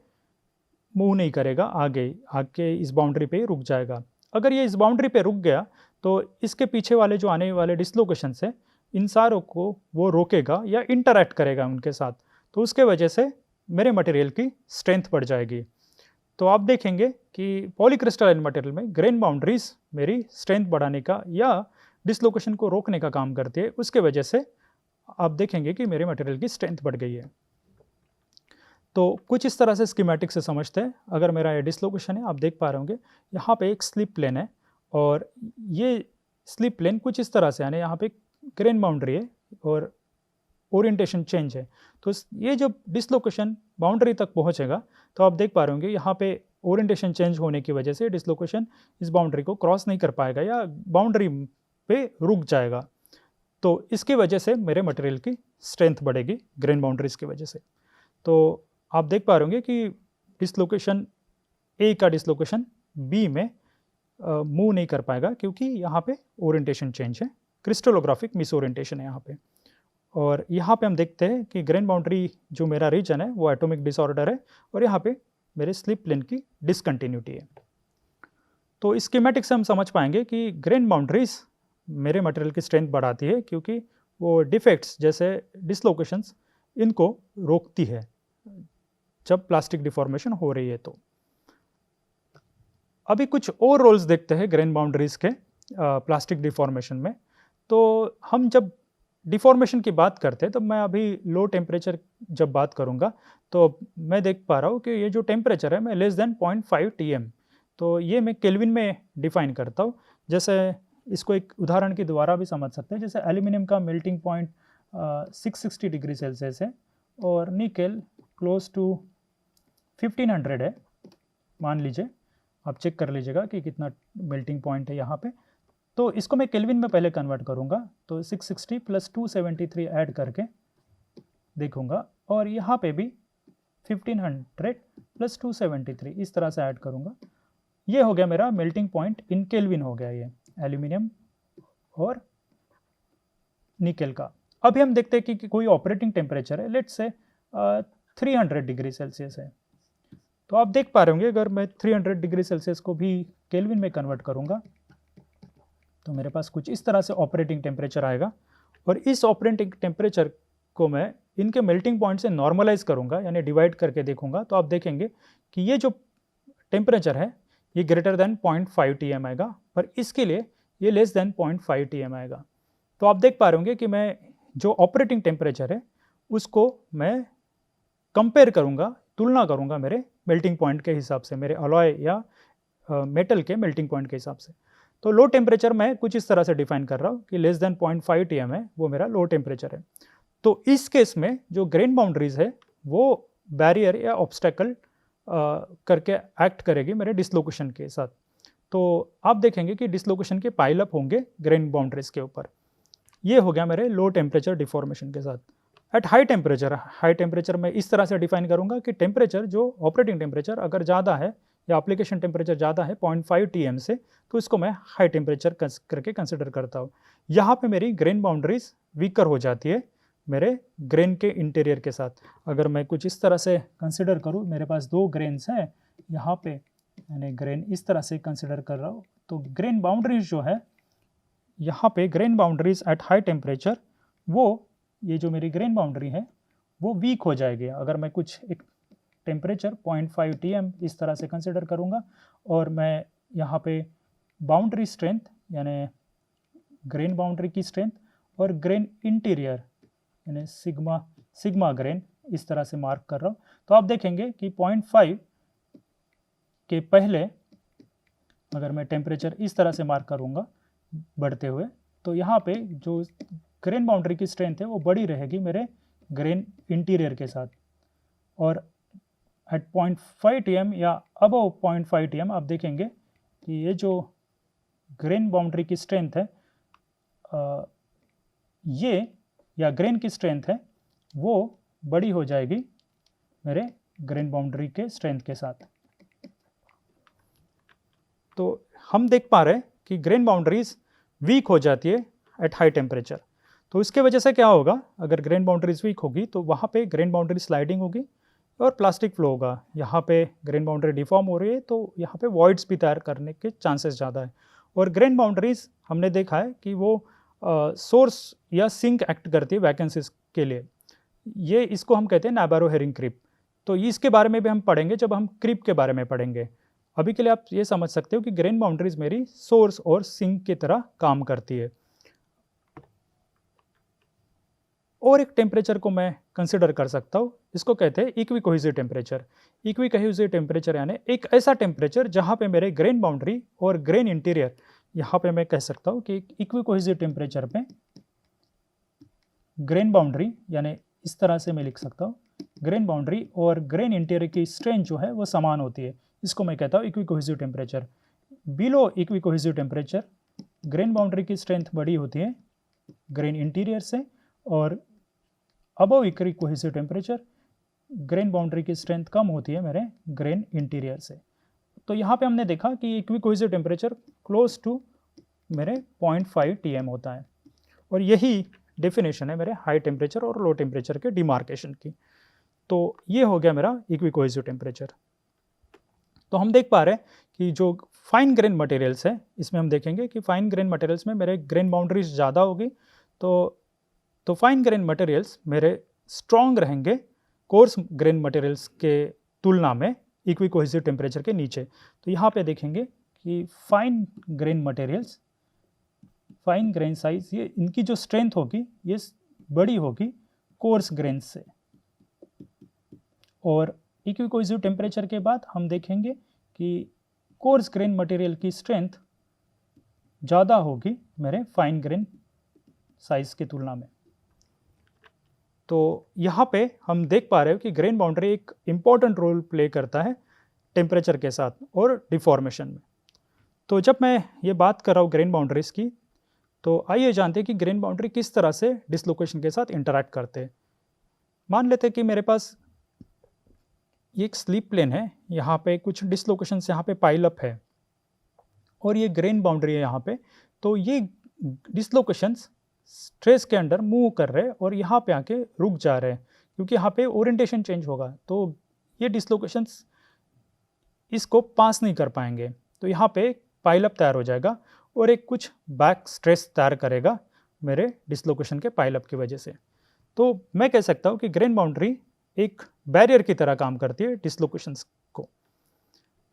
मूव नहीं करेगा, आगे इस बाउंड्री पे रुक जाएगा। अगर ये इस बाउंड्री पे रुक गया तो इसके पीछे वाले जो आने वाले डिसलोकेशन है, इन सारों को वो रोकेगा या इंटरैक्ट करेगा उनके साथ, तो उसके वजह से मेरे मटेरियल की स्ट्रेंथ बढ़ जाएगी। तो आप देखेंगे कि पॉलीक्रिस्टलाइन मटेरियल में ग्रेन बाउंड्रीज मेरी स्ट्रेंथ बढ़ाने का या डिसलोकेशन को रोकने का काम करती है, उसके वजह से आप देखेंगे कि मेरे मटेरियल की स्ट्रेंथ बढ़ गई है। तो कुछ इस तरह से स्कीमेटिक से समझते हैं। अगर मेरा ये डिसलोकेशन है, आप देख पा रहे होंगे यहाँ पे एक स्लिप प्लेन है और ये स्लिप प्लेन कुछ इस तरह से, यानी यहाँ पे ग्रेन बाउंड्री है और ओरिएंटेशन चेंज है। तो ये जब डिसलोकेशन बाउंड्री तक पहुँचेगा तो आप देख पा रहे होंगे यहाँ पे ओरिएंटेशन चेंज होने की वजह से डिसलोकेशन इस बाउंड्री को क्रॉस नहीं कर पाएगा या बाउंड्री पे रुक जाएगा। तो इसकी वजह से मेरे मटेरियल की स्ट्रेंथ बढ़ेगी ग्रेन बाउंड्रीज की वजह से। तो आप देख पा रहे होंगे कि डिसलोकेशन ए का डिसलोकेशन बी में मूव नहीं कर पाएगा, क्योंकि यहाँ पे ओरिएंटेशन चेंज है, क्रिस्टलोग्राफिक मिस ओरिएंटेशन है यहाँ पे। और यहाँ पे हम देखते हैं कि ग्रेन बाउंड्री जो मेरा रीजन है वो एटॉमिक डिसऑर्डर है और यहाँ पे मेरे स्लिप प्लेन की डिसकंटिन्यूटी है। तो इस स्कीमेटिक से हम समझ पाएंगे कि ग्रेन बाउंड्रीज मेरे मटेरियल की स्ट्रेंथ बढ़ाती है, क्योंकि वो डिफेक्ट्स जैसे डिसलोकेशंस इनको रोकती है जब प्लास्टिक डिफॉर्मेशन हो रही है। तो अभी कुछ और रोल्स देखते हैं ग्रेन बाउंड्रीज के प्लास्टिक डिफॉर्मेशन में। तो हम जब डिफॉर्मेशन की बात करते हैं, तो मैं अभी लो टेम्परेचर जब बात करूंगा, तो मैं देख पा रहा हूँ कि ये जो टेम्परेचर है मैं लेस देन 0.5 TM, तो ये मैं केल्विन में डिफाइन करता हूँ। जैसे इसको एक उदाहरण के द्वारा भी समझ सकते हैं, जैसे एल्यूमिनियम का मेल्टिंग पॉइंट 660 डिग्री सेल्सियस है और निकेल क्लोज टू 1500 है, मान लीजिए, आप चेक कर लीजिएगा कि कितना मेल्टिंग पॉइंट है यहाँ पे। तो इसको मैं केल्विन में पहले कन्वर्ट करूँगा, तो 660 प्लस 273 ऐड करके देखूँगा, और यहाँ पे भी 1500 प्लस 273 इस तरह से ऐड करूँगा। ये हो गया मेरा मेल्टिंग पॉइंट इन केल्विन हो गया ये एल्यूमिनियम और निकेल का। अभी हम देखते हैं कि कोई ऑपरेटिंग टेम्परेचर है, लेट्स से 300 डिग्री सेल्सियस है। तो आप देख पा रहे होंगे अगर मैं 300 डिग्री सेल्सियस को भी केल्विन में कन्वर्ट करूँगा तो मेरे पास कुछ इस तरह से ऑपरेटिंग टेम्परेचर आएगा, और इस ऑपरेटिंग टेम्परेचर को मैं इनके मेल्टिंग पॉइंट से नॉर्मलाइज करूँगा, यानी डिवाइड करके देखूँगा, तो आप देखेंगे कि ये जो टेम्परेचर है ये ग्रेटर देन 0.5 TM आएगा, पर इसके लिए ये लेस देन 0.5 TM आएगा। तो आप देख पा रहे होंगे कि मैं जो ऑपरेटिंग टेम्परेचर है उसको मैं कंपेयर करूँगा, तुलना करूँगा मेरे मेल्टिंग पॉइंट के हिसाब से, मेरे अलॉय या मेटल के मेल्टिंग पॉइंट के हिसाब से। तो लो टेम्परेचर मैं कुछ इस तरह से डिफाइन कर रहा हूँ कि लेस देन 0.5 TM है, वो मेरा लो टेम्परेचर है। तो इस केस में जो ग्रेन बाउंड्रीज है वो बैरियर या ऑब्स्टेकल करके एक्ट करेगी मेरे डिसलोकेशन के साथ। तो आप देखेंगे कि डिसलोकेशन के पाइलअप होंगे ग्रेन बाउंड्रीज के ऊपर। ये हो गया मेरे लो टेम्परेचर डिफॉर्मेशन के साथ। एट हाई टेम्परेचर मैं इस तरह से डिफाइन करूँगा कि टेम्परेचर जो ऑपरेटिंग टेम्परेचर अगर ज़्यादा है या एप्लीकेशन टेम्परेचर ज़्यादा है 0.5 TM से, तो इसको मैं हाई टेम्परेचर करके कंसिडर करता हूँ। यहाँ पे मेरी ग्रेन बाउंड्रीज वीकर हो जाती है मेरे ग्रेन के इंटीरियर के साथ। अगर मैं कुछ इस तरह से कंसिडर करूँ, मेरे पास दो ग्रेन्स हैं यहाँ पे, यानी ग्रेन इस तरह से कंसिडर कर रहा हूँ, तो ग्रेन बाउंड्रीज जो है यहाँ पे grain boundaries at high temperature, वो ये जो मेरी ग्रेन बाउंड्री है वो वीक हो जाएगी अगर मैं कुछ एक टेम्परेचर 0.5 TM इस तरह से कंसिडर करूँगा, और मैं यहाँ पे बाउंड्री स्ट्रेंथ यानी ग्रेन बाउंड्री की स्ट्रेंथ और ग्रेन इंटीरियर यानी सिग्मा ग्रेन इस तरह से मार्क कर रहा हूँ। तो आप देखेंगे कि 0.5 के पहले अगर मैं टेम्परेचर इस तरह से मार्क करूँगा बढ़ते हुए, तो यहाँ पे जो ग्रेन बाउंड्री की स्ट्रेंथ है वो बड़ी रहेगी मेरे ग्रेन इंटीरियर के साथ। और एट 0.5 TM या अबव 0.5 TM आप देखेंगे कि ये जो ग्रेन बाउंड्री की स्ट्रेंथ है ये या ग्रेन की स्ट्रेंथ है वो बड़ी हो जाएगी मेरे ग्रेन बाउंड्री के स्ट्रेंथ के साथ। तो हम देख पा रहे हैं कि ग्रेन बाउंड्रीज वीक हो जाती है एट हाई टेम्परेचर। तो इसके वजह से क्या होगा, अगर ग्रेन बाउंड्रीज वीक होगी तो वहाँ पे ग्रेन बाउंड्री स्लाइडिंग होगी और प्लास्टिक फ्लो होगा। यहाँ पे ग्रेन बाउंड्री डिफॉर्म हो रही है तो यहाँ पे वॉइड्स भी तैयार करने के चांसेस ज़्यादा है। और ग्रेन बाउंड्रीज हमने देखा है कि वो सोर्स या सिंक एक्ट करती है वैकेंसीज के लिए। ये इसको हम कहते हैं नाबारो हेरिंग क्रीप। तो इसके बारे में भी हम पढ़ेंगे जब हम क्रीप के बारे में पढ़ेंगे। अभी के लिए आप ये समझ सकते हो कि ग्रेन बाउंड्रीज मेरी सोर्स और सिंक की तरह काम करती है। और एक टेम्परेचर को मैं कंसिडर कर सकता हूँ, इसको कहते हैं equi cohesive temperature. Equi cohesive temperature यानी एक ऐसा टेम्परेचर जहाँ पे मेरे ग्रेन बाउंड्री और ग्रेन इंटीरियर, यहाँ पे मैं कह सकता हूँ कि इक्वी कोहेसिव टेम्परेचर पे ग्रेन बाउंड्री यानी इस तरह से मैं लिख सकता हूँ, ग्रेन बाउंड्री और ग्रेन इंटीरियर की स्ट्रेंथ जो है वो समान होती है। इसको मैं कहता हूँ equi cohesive temperature. Below equi cohesive temperature grain boundary की स्ट्रेंथ बड़ी होती है ग्रेन इंटीरियर से, और above equi cohesive temperature grain boundary की स्ट्रेंथ कम होती है मेरे ग्रेन इंटीरियर से। तो यहाँ पे हमने देखा कि equicohesive temperature close to मेरे 0.5 TM होता है, और यही डेफिनेशन है मेरे हाई टेम्परेचर और लो टेम्परेचर के डिमार्केशन की। तो ये हो गया मेरा इक्वी कोहेसिव टेम्परेचर। तो हम देख पा रहे हैं कि जो फाइन ग्रेन मटेरियल्स है, इसमें हम देखेंगे कि फाइन ग्रेन मटेरियल्स में मेरे ग्रेन बाउंड्रीज ज़्यादा होगी। तो फाइन ग्रेन मटेरियल्स मेरे स्ट्रॉन्ग रहेंगे कोर्स ग्रेन मटेरियल्स के तुलना में इक्वी कोहेसिव टेम्परेचर के नीचे। तो यहाँ पे देखेंगे कि fine grain materials, fine grain size, ये इनकी जो स्ट्रेंथ होगी ये बड़ी होगी कोर्स ग्रेन से। और इक्वी कोहेसिव टेम्परेचर के बाद हम देखेंगे कि कोर्स ग्रेन मटेरियल की स्ट्रेंथ ज़्यादा होगी मेरे फाइन ग्रेन साइज की तुलना में। तो यहाँ पे हम देख पा रहे हो कि ग्रेन बाउंड्री एक इम्पॉर्टेंट रोल प्ले करता है टेम्परेचर के साथ और डिफॉर्मेशन में। तो जब मैं ये बात कर रहा हूँ ग्रेन बाउंड्रीज की, तो आइए जानते हैं कि ग्रेन बाउंड्री किस तरह से डिसलोकेशन के साथ इंटरैक्ट करते हैं। मान लेते हैं कि मेरे पास ये एक स्लिप प्लेन है, यहाँ पे कुछ डिसलोकेशंस यहाँ पे पाइल अप है और ये ग्रेन बाउंड्री है यहाँ पे। तो ये डिसलोकेशंस स्ट्रेस के अंडर मूव कर रहे हैं और यहाँ पे आके रुक जा रहे हैं क्योंकि यहाँ पे ओरिएंटेशन चेंज होगा। तो ये डिसलोकेशंस इसको पास नहीं कर पाएंगे, तो यहाँ पे पाइल अप तैयार हो जाएगा और एक कुछ बैक स्ट्रेस तैयार करेगा मेरे डिसलोकेशन के पाइल अप की वजह से। तो मैं कह सकता हूँ कि ग्रेन बाउंड्री एक बैरियर की तरह काम करती है डिसलोकेशंस को।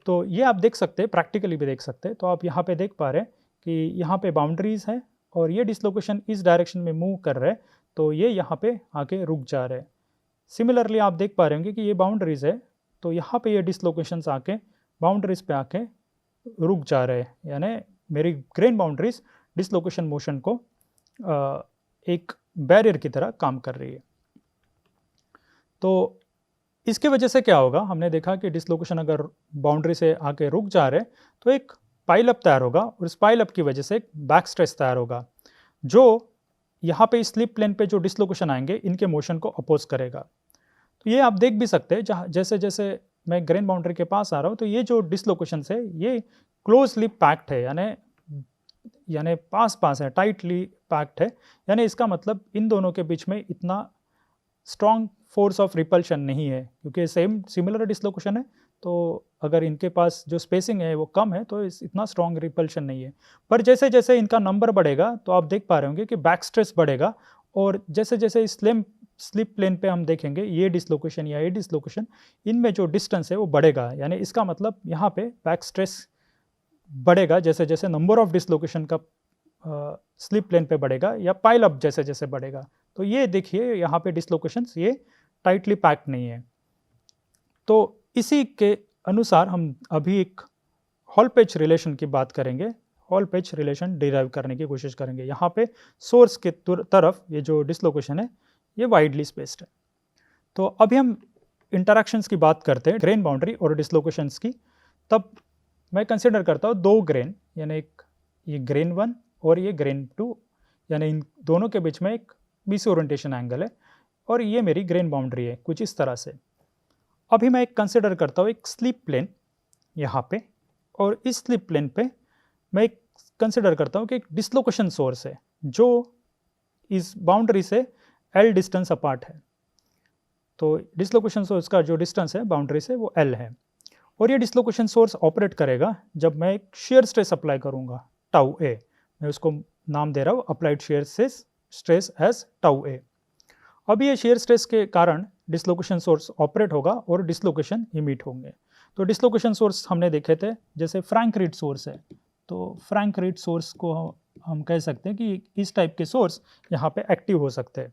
तो ये आप देख सकते हैं, प्रैक्टिकली भी देख सकते हैं। तो आप यहाँ पे देख पा रहे हैं कि यहाँ पे बाउंड्रीज है और ये डिसलोकेशन इस डायरेक्शन में मूव कर रहे हैं, तो ये यहाँ पे आके रुक जा रहे हैं। सिमिलरली आप देख पा रहे होंगे कि ये बाउंड्रीज है, तो यहाँ पे ये डिसलोकेशंस आके बाउंड्रीज पे आके रुक जा रहे हैं, यानी मेरी ग्रेन बाउंड्रीज डिसलोकेशन मोशन को एक बैरियर की तरह काम कर रही है। तो इसके वजह से क्या होगा, हमने देखा कि डिसलोकेशन अगर बाउंड्री से आके रुक जा रहे तो एक पाइल अप तैयार होगा और इस पाइल अप की वजह से एक बैक स्ट्रेस तैयार होगा जो यहाँ पे स्लिप प्लेन पे जो डिसलोकेशन आएंगे इनके मोशन को अपोज करेगा। तो ये आप देख भी सकते हैं, जहाँ जैसे जैसे मैं ग्रेन बाउंड्री के पास आ रहा हूँ तो ये जो डिसलोकेशन है ये क्लोजली पैक्ड है, यानी पास पास है, टाइटली पैक्ड है। यानी इसका मतलब इन दोनों के बीच में इतना स्ट्रॉन्ग फोर्स ऑफ रिपल्शन नहीं है क्योंकि सिमिलर डिसलोकेशन है। तो अगर इनके पास जो स्पेसिंग है वो कम है तो इतना स्ट्रॉन्ग रिपल्शन नहीं है। पर जैसे जैसे इनका नंबर बढ़ेगा तो आप देख पा रहे होंगे कि बैक स्ट्रेस बढ़ेगा और जैसे जैसे स्लिप प्लेन पे हम देखेंगे ये डिसलोकेशन या ये डिसलोकेशन, इनमें जो डिस्टेंस है वो बढ़ेगा। यानी इसका मतलब यहाँ पे बैक स्ट्रेस बढ़ेगा जैसे जैसे नंबर ऑफ डिसलोकेशन का स्लिप प्लेन पे बढ़ेगा या पाइल अप जैसे जैसे बढ़ेगा। तो ये देखिए यहाँ पे डिसलोकेशंस ये टाइटली पैक्ड नहीं है। तो इसी के अनुसार हम अभी एक हॉल पेच रिलेशन की बात करेंगे। हॉल पेच रिलेशन डिराइव करने की कोशिश करेंगे। यहाँ पे सोर्स के तरफ ये जो डिसलोकेशन है ये वाइडली स्पेस्ड है। तो अभी हम इंटरैक्शंस की बात करते हैं ग्रेन बाउंड्री और डिसलोकेशंस की। तब मैं कंसिडर करता हूँ दो ग्रेन, यानी एक ये ग्रेन 1 और ये ग्रेन 2, यानी इन दोनों के बीच में एक बीसी ओरिएंटेशन एंगल है और ये मेरी ग्रेन बाउंड्री है कुछ इस तरह से। अभी मैं एक कंसिडर करता हूँ एक स्लिप प्लेन यहाँ पे, और इस स्लिप प्लेन पे मैं एक कंसिडर करता हूँ कि एक डिसलोकेशन सोर्स है जो इस बाउंड्री से L डिस्टेंस अपार्ट है। तो डिसलोकेशन सोर्स का जो डिस्टेंस है बाउंड्री से वो L है, और ये डिसलोकेशन सोर्स ऑपरेट करेगा जब मैं एक शेयर स्ट्रेस अप्लाई करूँगा टाउ ए। मैं उसको नाम दे रहा हूँ applied share stress as tau A. अब ये शेयर स्ट्रेस के कारण डिसलोकेशन सोर्स ऑपरेट होगा और डिसलोकेशन इमिट होंगे। तो डिसलोकेशन सोर्स हमने देखे थे जैसे फ्रैंक रीड सोर्स है, तो फ्रैंक रीड सोर्स को हम कह सकते हैं कि इस टाइप के सोर्स यहाँ पे एक्टिव हो सकते हैं।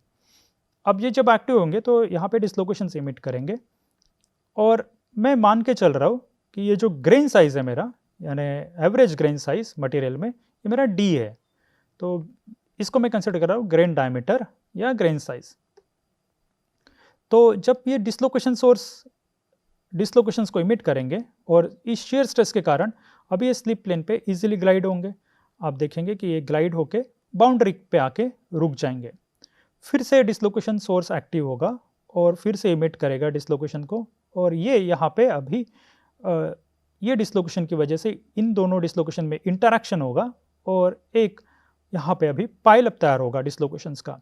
अब ये जब एक्टिव होंगे तो यहाँ पे डिसलोकेशन इमिट करेंगे, और मैं मान के चल रहा हूँ कि ये जो ग्रेन साइज है मेरा, यानी एवरेज ग्रेन साइज मटेरियल में, ये मेरा D है। तो इसको मैं कंसिडर कर रहा हूँ ग्रेन डायमीटर या ग्रेन साइज। तो जब ये डिसलोकेशन सोर्स डिसलोकेशंस को इमिट करेंगे और इस शेयर स्ट्रेस के कारण अभी ये स्लिप प्लेन पे इजीली ग्लाइड होंगे। आप देखेंगे कि ये ग्लाइड होके बाउंड्री पे आके रुक जाएंगे। फिर से डिसलोकेशन सोर्स एक्टिव होगा और फिर से इमिट करेगा डिसलोकेशन को, और ये यहाँ पे अभी ये डिसलोकेशन की वजह से इन दोनों डिसलोकेशन में इंटरैक्शन होगा और एक यहाँ पे अभी पाइल अप तैयार होगा डिसलोकेशंस का।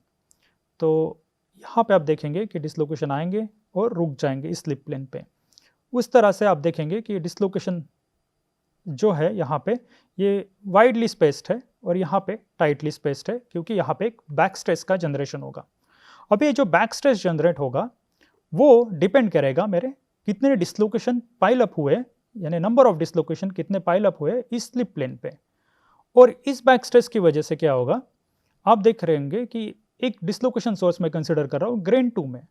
तो यहाँ पे आप देखेंगे कि डिसलोकेशन आएंगे और रुक जाएंगे इस स्लिप प्लेन पे। उस तरह से आप देखेंगे कि डिसलोकेशन जो है यहाँ पे ये वाइडली स्पेस्ड है और यहाँ पे टाइटली स्पेस्ड है, क्योंकि यहाँ पे एक बैक स्ट्रेस का जनरेशन होगा। अब ये जो बैक स्ट्रेस जनरेट होगा वो डिपेंड करेगा मेरे कितने डिसलोकेशन पाइल अप हुए, यानी नंबर ऑफ डिसलोकेशन कितने पाइल अप हुए इस स्लिप प्लेन पे। और इस बैक स्ट्रेस की वजह से क्या होगा, आप देख रहे होंगे कि एक डिसलोकेशन सोर्स मैं कंसिडर कर रहा हूँ ग्रेन 2 में,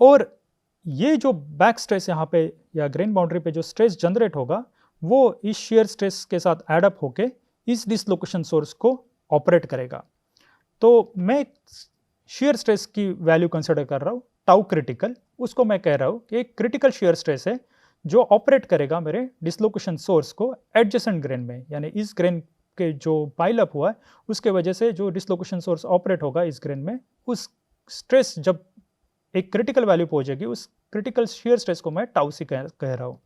और ये जो बैक स्ट्रेस यहाँ पे या ग्रेन बाउंड्री पे जो स्ट्रेस जनरेट होगा वो इस शेयर स्ट्रेस के साथ एडअप होके इस डिसलोकेशन सोर्स को ऑपरेट करेगा। तो मैं शेयर स्ट्रेस की वैल्यू कंसिडर कर रहा हूँ टाउ क्रिटिकल। उसको मैं कह रहा हूँ कि एक क्रिटिकल शेयर स्ट्रेस है जो ऑपरेट करेगा मेरे डिसलोकेशन सोर्स को एडजेसेंट ग्रेन में, यानी इस ग्रेन के जो पाइल अप हुआ है उसके वजह से जो डिसलोकेशन सोर्स ऑपरेट होगा इस ग्रेन में, उस स्ट्रेस जब एक क्रिटिकल वैल्यू पहुंचेगी उस क्रिटिकल शेयर स्ट्रेस को मैं टाउ सी कह रहा हूँ।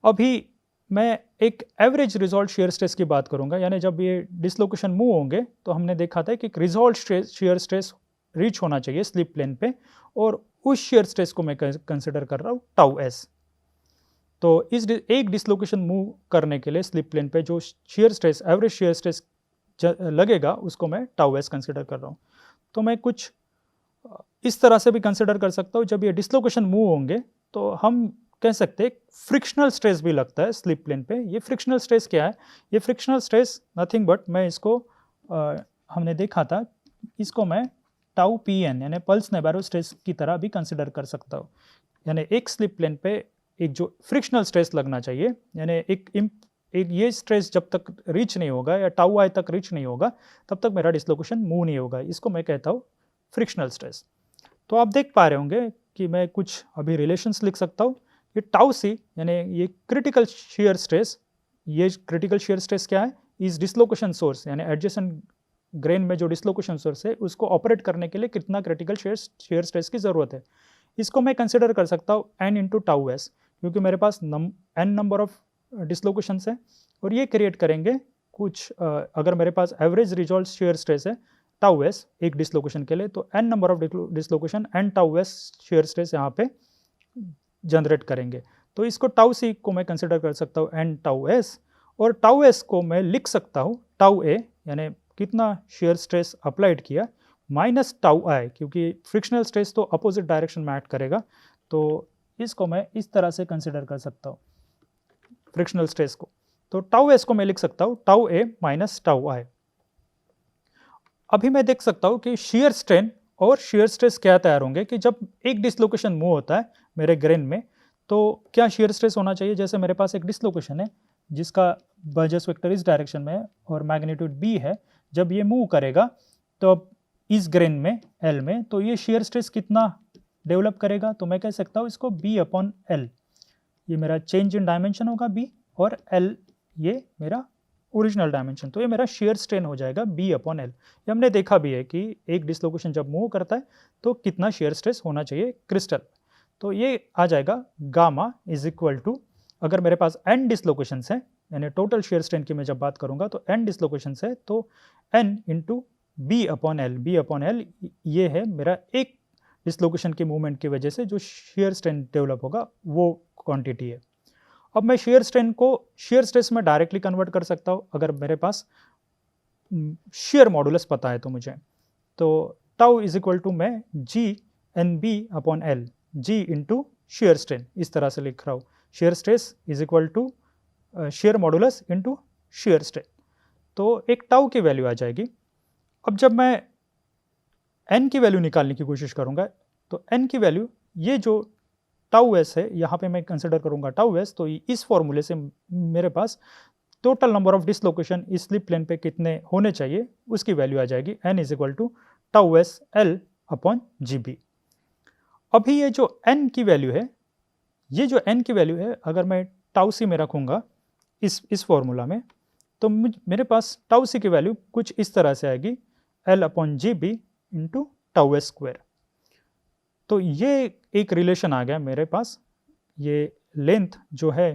अभी मैं एक एवरेज रिजॉल्व शेयर स्ट्रेस की बात करूंगा, यानी जब ये डिसलोकेशन मूव होंगे तो हमने देखा था कि एक रिजॉल्व शेयर स्ट्रेस रीच होना चाहिए स्लिप प्लेन पे, और उस शेयर स्ट्रेस को मैं कंसिडर कर रहा हूँ टाउ एस। तो इस एक डिसलोकेशन मूव करने के लिए स्लिप प्लेन पे जो shear stress average shear stress लगेगा उसको मैं टाउ एस कंसिडर कर रहा हूँ। तो मैं कुछ इस तरह से भी कंसिडर कर सकता हूँ, जब ये डिसलोकेशन मूव होंगे तो हम कह सकते हैं फ्रिक्शनल स्ट्रेस भी लगता है स्लिप प्लेन पे। ये फ्रिक्शनल स्ट्रेस क्या है, ये फ्रिक्शनल स्ट्रेस नथिंग बट मैं इसको हमने देखा था, इसको मैं टाउ पी एन यानी पल्स नेबारो स्ट्रेस की तरह भी कंसिडर कर सकता हूँ। यानी एक स्लिप प्लेन पे एक जो फ्रिक्शनल स्ट्रेस लगना चाहिए, यानी एक ये स्ट्रेस जब तक रीच नहीं होगा या टाउ आई तक रीच नहीं होगा तब तक मेरा डिसलोकेशन मूव नहीं होगा, इसको मैं कहता हूँ फ्रिक्शनल स्ट्रेस। तो आप देख पा रहे होंगे कि मैं कुछ अभी रिलेशंस लिख सकता हूँ। ये टाउ सी यानी ये क्रिटिकल शेयर स्ट्रेस, ये क्रिटिकल शेयर स्ट्रेस क्या है, इस डिसलोकेशन सोर्स यानी एडजेसेंट ग्रेन में जो डिसलोकेशन सोर्स है उसको ऑपरेट करने के लिए कितना क्रिटिकल शेयर स्ट्रेस की ज़रूरत है, इसको मैं कंसिडर कर सकता हूँ n इंटू टाउ एस, क्योंकि मेरे पास n नंबर ऑफ डिसलोकेशंस है और ये क्रिएट करेंगे कुछ अगर मेरे पास एवरेज रिजॉल्व शेयर स्ट्रेस है टाउ एस एक डिसलोकेशन के लिए, तो n number of dislocation n tau S shear stress यहाँ पे जनरेट करेंगे। तो इसको टाउ सी को मैं कंसिडर कर सकता हूँ n टाउ एस, और टाउ एस को मैं लिख सकता हूँ टाउ ए यानी कितना शेयर स्ट्रेस अप्लाइड किया माइनस टाउ आई, क्योंकि फ्रिक्शनल स्ट्रेस तो अपोजिट डायरेक्शन में एक्ट करेगा। तो इसको मैं इस तरह से कंसिडर कर सकता हूँ फ्रिक्शनल स्ट्रेस को। तो टाउ एस को मैं लिख सकता हूँ टाउ ए माइनस टाउ आई। अभी मैं देख सकता हूँ कि shear स्ट्रेन और shear स्ट्रेस क्या तैयार होंगे कि जब एक डिसलोकेशन मूव होता है मेरे ग्रेन में, तो क्या shear स्ट्रेस होना चाहिए। जैसे मेरे पास एक डिसलोकेशन है जिसका बर्जेस वेक्टर इस डायरेक्शन में है और मैग्नीट्यूड b है, जब ये मूव करेगा तो अब इस ग्रेन में L में, तो ये shear स्ट्रेस कितना डेवलप करेगा, तो मैं कह सकता हूँ इसको b अपॉन एल, ये मेरा चेंज इन डायमेंशन होगा b, और L ये मेरा ओरिजिनल डायमेंशन, तो ये मेरा shear स्ट्रेन हो जाएगा b अपॉन एल। ये हमने देखा भी है कि एक डिसलोकेशन जब मूव करता है तो कितना shear स्ट्रेस होना चाहिए क्रिस्टल। तो ये आ जाएगा गामा इज इक्वल टू, अगर मेरे पास n डिसलोकेशंस हैं, यानी टोटल shear स्ट्रेन की मैं जब बात करूंगा तो n डिसलोकेशंस है, तो n into B upon L, B upon L ये है मेरा एक डिसलोकेशन के मूवमेंट की वजह से जो shear स्ट्रेन डेवलप होगा वो क्वांटिटी है। अब मैं shear स्ट्रेन को shear स्ट्रेस में डायरेक्टली कन्वर्ट कर सकता हूँ अगर मेरे पास shear मॉडुलस पता है तो मुझे, तो टाउ इज इक्वल टू मैं G N B upon L, G into shear strain इस तरह से लिख रहा हूँ, shear stress is equal to shear modulus into shear strain, तो एक टाउ की वैल्यू आ जाएगी। अब जब मैं n की वैल्यू निकालने की कोशिश करूंगा तो n की वैल्यू ये जो टाउ एस है यहाँ पे मैं कंसिडर करूंगा टाउ एस, तो इस फॉर्मूले से मेरे पास टोटल नंबर ऑफ डिसलोकेशन इस स्लिप प्लेन पे कितने होने चाहिए उसकी वैल्यू आ जाएगी n is equal to tau S L upon G B. अभी ये जो n की वैल्यू है, ये जो n की वैल्यू है अगर मैं टाउ सी में रखूंगा इस फॉर्मूला में, तो मेरे पास टाउ सी की वैल्यू कुछ इस तरह से आएगी L upon G B into tau S square. तो ये एक रिलेशन आ गया मेरे पास, ये लेंथ जो है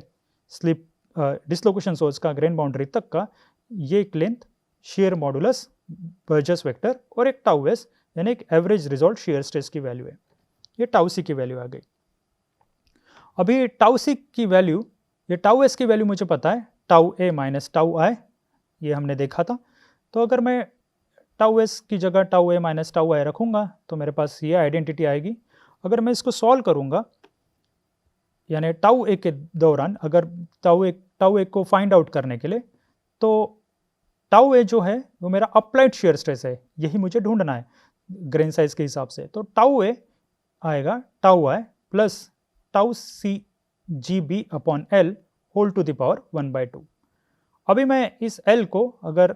स्लिप डिसलोकेशन सोर्स का ग्रेन बाउंड्री तक का, ये एक length shear modulus Burgers vector और एक टाउ एस यानी एक एवरेज रिजॉल्ट shear स्ट्रेस की वैल्यू है, ये टाउ सी की वैल्यू आ गई। अभी टाउ सी की वैल्यू, ये टाउ एस की वैल्यू मुझे पता है टाउ ए माइनस टाउ आई, ये हमने देखा था। तो अगर मैं टाउ एस की जगह टाउ ए माइनस टाउ आई रखूँगा तो मेरे पास ये आइडेंटिटी आएगी। अगर मैं इसको सॉल्व करूँगा यानी टाउ ए के दौरान, अगर टाउ ए को फाइंड आउट करने के लिए, तो टाउ ए जो है वो मेरा अप्लाइड shear स्ट्रेस है, यही मुझे ढूंढना है ग्रेन साइज के हिसाब से। तो टाउ ए आएगा tau I plus tau C G B upon L whole to the power 1/2। अभी मैं इस एल को अगर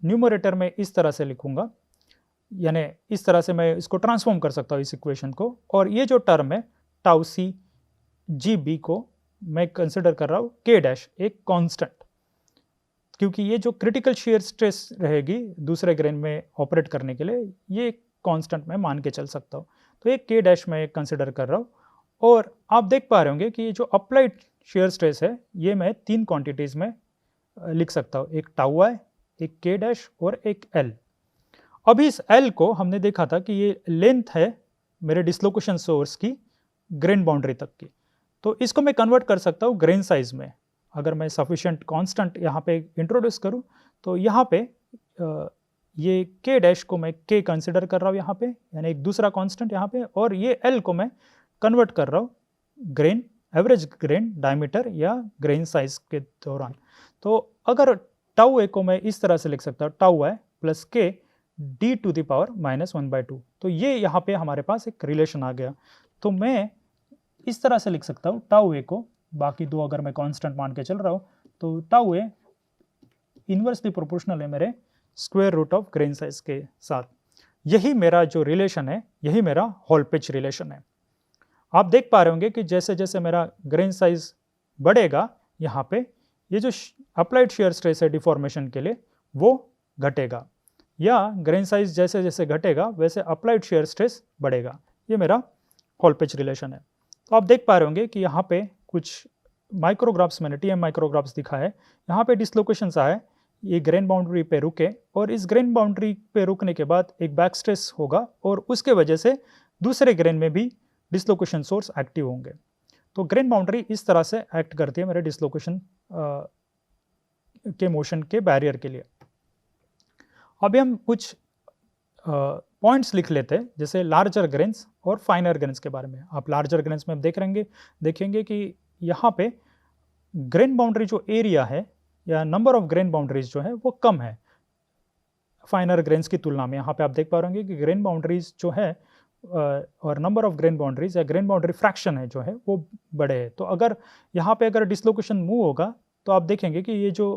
न्यूमरेटर में इस तरह से लिखूंगा, यानी इस तरह से मैं इसको ट्रांसफॉर्म कर सकता हूँ इस इक्वेशन को, और ये जो टर्म है टाउ सी जी बी को मैं कंसिडर कर रहा हूँ के डैश एक कांस्टेंट, क्योंकि ये जो क्रिटिकल shear स्ट्रेस रहेगी दूसरे ग्रेन में ऑपरेट करने के लिए ये एक कांस्टेंट मैं मान के चल सकता हूँ, तो एक के डैश मैं कंसिडर कर रहा हूँ। और आप देख पा रहे होंगे कि ये जो अप्लाइड shear स्ट्रेस है ये मैं 3 क्वांटिटीज़ में लिख सकता हूँ, एक टाउ आई, एक के डैश और एक एल। अभी इस एल को हमने देखा था कि ये लेंथ है मेरे डिसलोकेशन सोर्स की ग्रेन बाउंड्री तक की, तो इसको मैं कन्वर्ट कर सकता हूँ ग्रेन साइज में। अगर मैं सफिशिएंट कांस्टेंट यहाँ पे इंट्रोड्यूस करूँ तो यहाँ पे ये के डैश को मैं के कंसिडर कर रहा हूँ यहाँ पे, यानी एक दूसरा कांस्टेंट यहाँ पे, और ये एल को मैं कन्वर्ट कर रहा हूँ ग्रेन एवरेज ग्रेन डायमीटर या ग्रेन साइज के दौरान। तो अगर टाउ ए को मैं इस तरह से लिख सकता हूँ टाउ आई प्लस के डी टू द पावर -1/2, तो ये यहाँ पे हमारे पास एक रिलेशन आ गया। तो मैं इस तरह से लिख सकता हूँ टाउ ए को, बाकी दो अगर मैं कांस्टेंट मान के चल रहा हूँ, तो टाउ ए इन्वर्सली प्रोपोर्शनल है मेरे square root of grain size के साथ। यही मेरा जो रिलेशन है, यही मेरा हॉल पिच रिलेशन है। आप देख पा रहे होंगे कि जैसे जैसे मेरा ग्रेन साइज बढ़ेगा यहाँ पे, ये जो अप्लाइड shear स्ट्रेस है डिफॉर्मेशन के लिए वो घटेगा, या ग्रेन साइज जैसे जैसे घटेगा वैसे अप्लाइड shear स्ट्रेस बढ़ेगा। ये मेरा हॉल पिच रिलेशन है। तो आप देख पा रहे होंगे कि यहाँ पे कुछ माइक्रोग्राफ्स मैंने TM माइक्रोग्राफ्स दिखा है, यहाँ पे डिसलोकेशंस आए, ये ग्रेन बाउंड्री पे रुके, और इस ग्रेन बाउंड्री पे रुकने के बाद एक बैक स्ट्रेस होगा और उसके वजह से दूसरे ग्रेन में भी डिसलोकेशन सोर्स एक्टिव होंगे। तो ग्रेन बाउंड्री इस तरह से एक्ट करती है मेरे डिसलोकेशन के मोशन के बैरियर के लिए। अभी हम कुछ पॉइंट्स लिख लेते हैं, जैसे लार्जर ग्रेन्स और फाइनर ग्रेन्स के बारे में। आप लार्जर ग्रेन्स में देखेंगे कि यहाँ पे ग्रेन बाउंड्री जो एरिया है या नंबर ऑफ ग्रेन बाउंड्रीज जो है वो कम है फाइनर ग्रेन्स की तुलना में। यहाँ पे आप देख पा रहे होंगे कि ग्रेन बाउंड्रीज जो है और नंबर ऑफ ग्रेन बाउंड्रीज या ग्रेन बाउंड्री फ्रैक्शन है जो है वो बड़े है। तो अगर यहाँ पे अगर डिसलोकेशन मूव होगा तो आप देखेंगे कि ये जो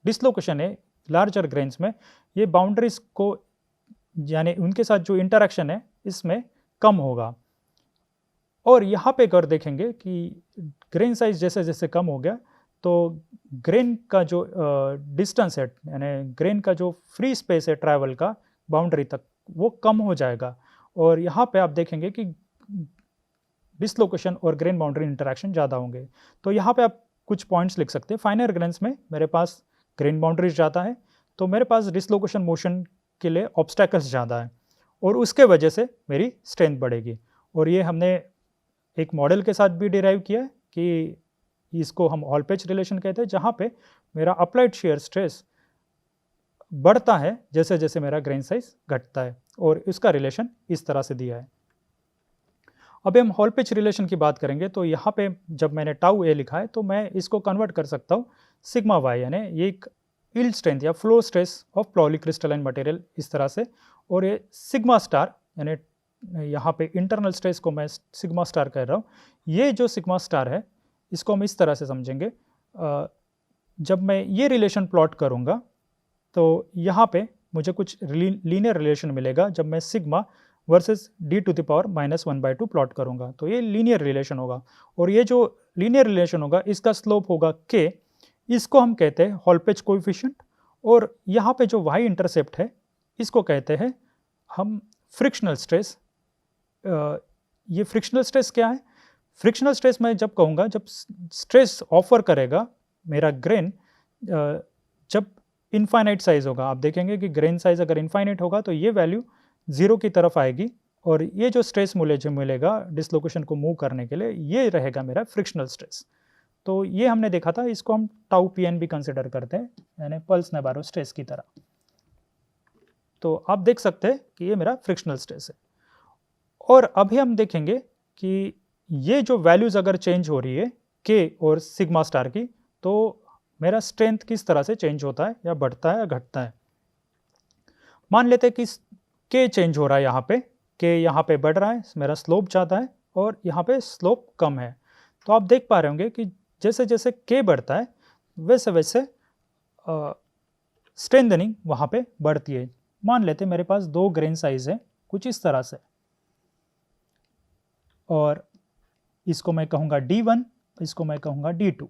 डिसलोकेशन है लार्जर ग्रेन्स में, ये बाउंड्रीज को यानी उनके साथ जो इंटरेक्शन है इसमें कम होगा। और यहाँ पे अगर देखेंगे कि ग्रेन साइज जैसे जैसे कम हो गया तो ग्रेन का जो डिस्टेंस है यानी ग्रेन का जो फ्री स्पेस है ट्रैवल का बाउंड्री तक वो कम हो जाएगा। और यहाँ पे आप देखेंगे कि डिसलोकेशन और ग्रेन बाउंड्री इंटरेक्शन ज़्यादा होंगे। तो यहाँ पे आप कुछ पॉइंट्स लिख सकते हैं। फाइनर ग्रेन्स में मेरे पास ग्रेन बाउंड्रीज ज़्यादा है तो मेरे पास डिसलोकेशन मोशन के लिए ऑब्स्टैकल्स ज़्यादा है और उसके वजह से मेरी स्ट्रेंथ बढ़ेगी। और ये हमने एक मॉडल के साथ भी डिराइव किया है कि इसको हम हॉल पेच रिलेशन कहते हैं, जहाँ पे मेरा अप्लाइड शेयर स्ट्रेस बढ़ता है जैसे जैसे मेरा ग्रेन साइज घटता है और इसका रिलेशन इस तरह से दिया है। अब हम हॉल पेच रिलेशन की बात करेंगे तो यहाँ पे जब मैंने टाउ ए लिखा है तो मैं इसको कन्वर्ट कर सकता हूँ सिग्मा वाई यानी ये एक यील्ड स्ट्रेंथ या flow stress of polycrystalline material इस तरह से। और ये सिग्मा स्टार यानी यहाँ पे इंटरनल स्ट्रेस को मैं सिग्मा स्टार कह रहा हूँ। ये जो सिग्मा स्टार है इसको हम इस तरह से समझेंगे, जब मैं ये रिलेशन प्लॉट करूँगा तो यहाँ पे मुझे कुछ लीनियर रिलेशन मिलेगा जब मैं sigma versus D to the power -1/2 plot करूँगा तो ये लीनियर रिलेशन होगा। और ये जो लीनियर रिलेशन होगा इसका स्लोप होगा k, इसको हम कहते हैं हॉल पेच कोएफिशिएंट। और यहाँ पे जो y इंटरसेप्ट है इसको कहते हैं हम फ्रिक्शनल स्ट्रेस। ये फ्रिक्शनल स्ट्रेस क्या है? फ्रिक्शनल स्ट्रेस मैं जब कहूँगा जब स्ट्रेस ऑफर करेगा मेरा ग्रेन जब इनफाइनाइट साइज होगा। आप देखेंगे कि ग्रेन साइज अगर इनफाइनाइट होगा तो ये वैल्यू 0 की तरफ आएगी और ये जो स्ट्रेस मुझे मिलेगा डिसलोकेशन को मूव करने के लिए ये रहेगा मेरा फ्रिक्शनल स्ट्रेस। तो ये हमने देखा था, इसको हम टाउ पीएन भी कंसिडर करते हैं यानी पल्स नेबारो स्ट्रेस की तरह। तो आप देख सकते हैं कि ये मेरा फ्रिक्शनल स्ट्रेस है। और अभी हम देखेंगे कि ये जो वैल्यूज़ अगर चेंज हो रही है के और सिग्मा स्टार की तो मेरा स्ट्रेंथ किस तरह से चेंज होता है या बढ़ता है या घटता है। मान लेते हैं कि के चेंज हो रहा है, यहाँ पे बढ़ रहा है, मेरा स्लोप ज़्यादा है और यहाँ पे स्लोप कम है। तो आप देख पा रहे होंगे कि जैसे जैसे के बढ़ता है वैसे वैसे स्ट्रेंथनिंग वहाँ पे बढ़ती है। मान लेते मेरे पास 2 ग्रेन साइज है कुछ इस तरह से और इसको मैं कहूँगा D1, इसको मैं कहूँगा D2।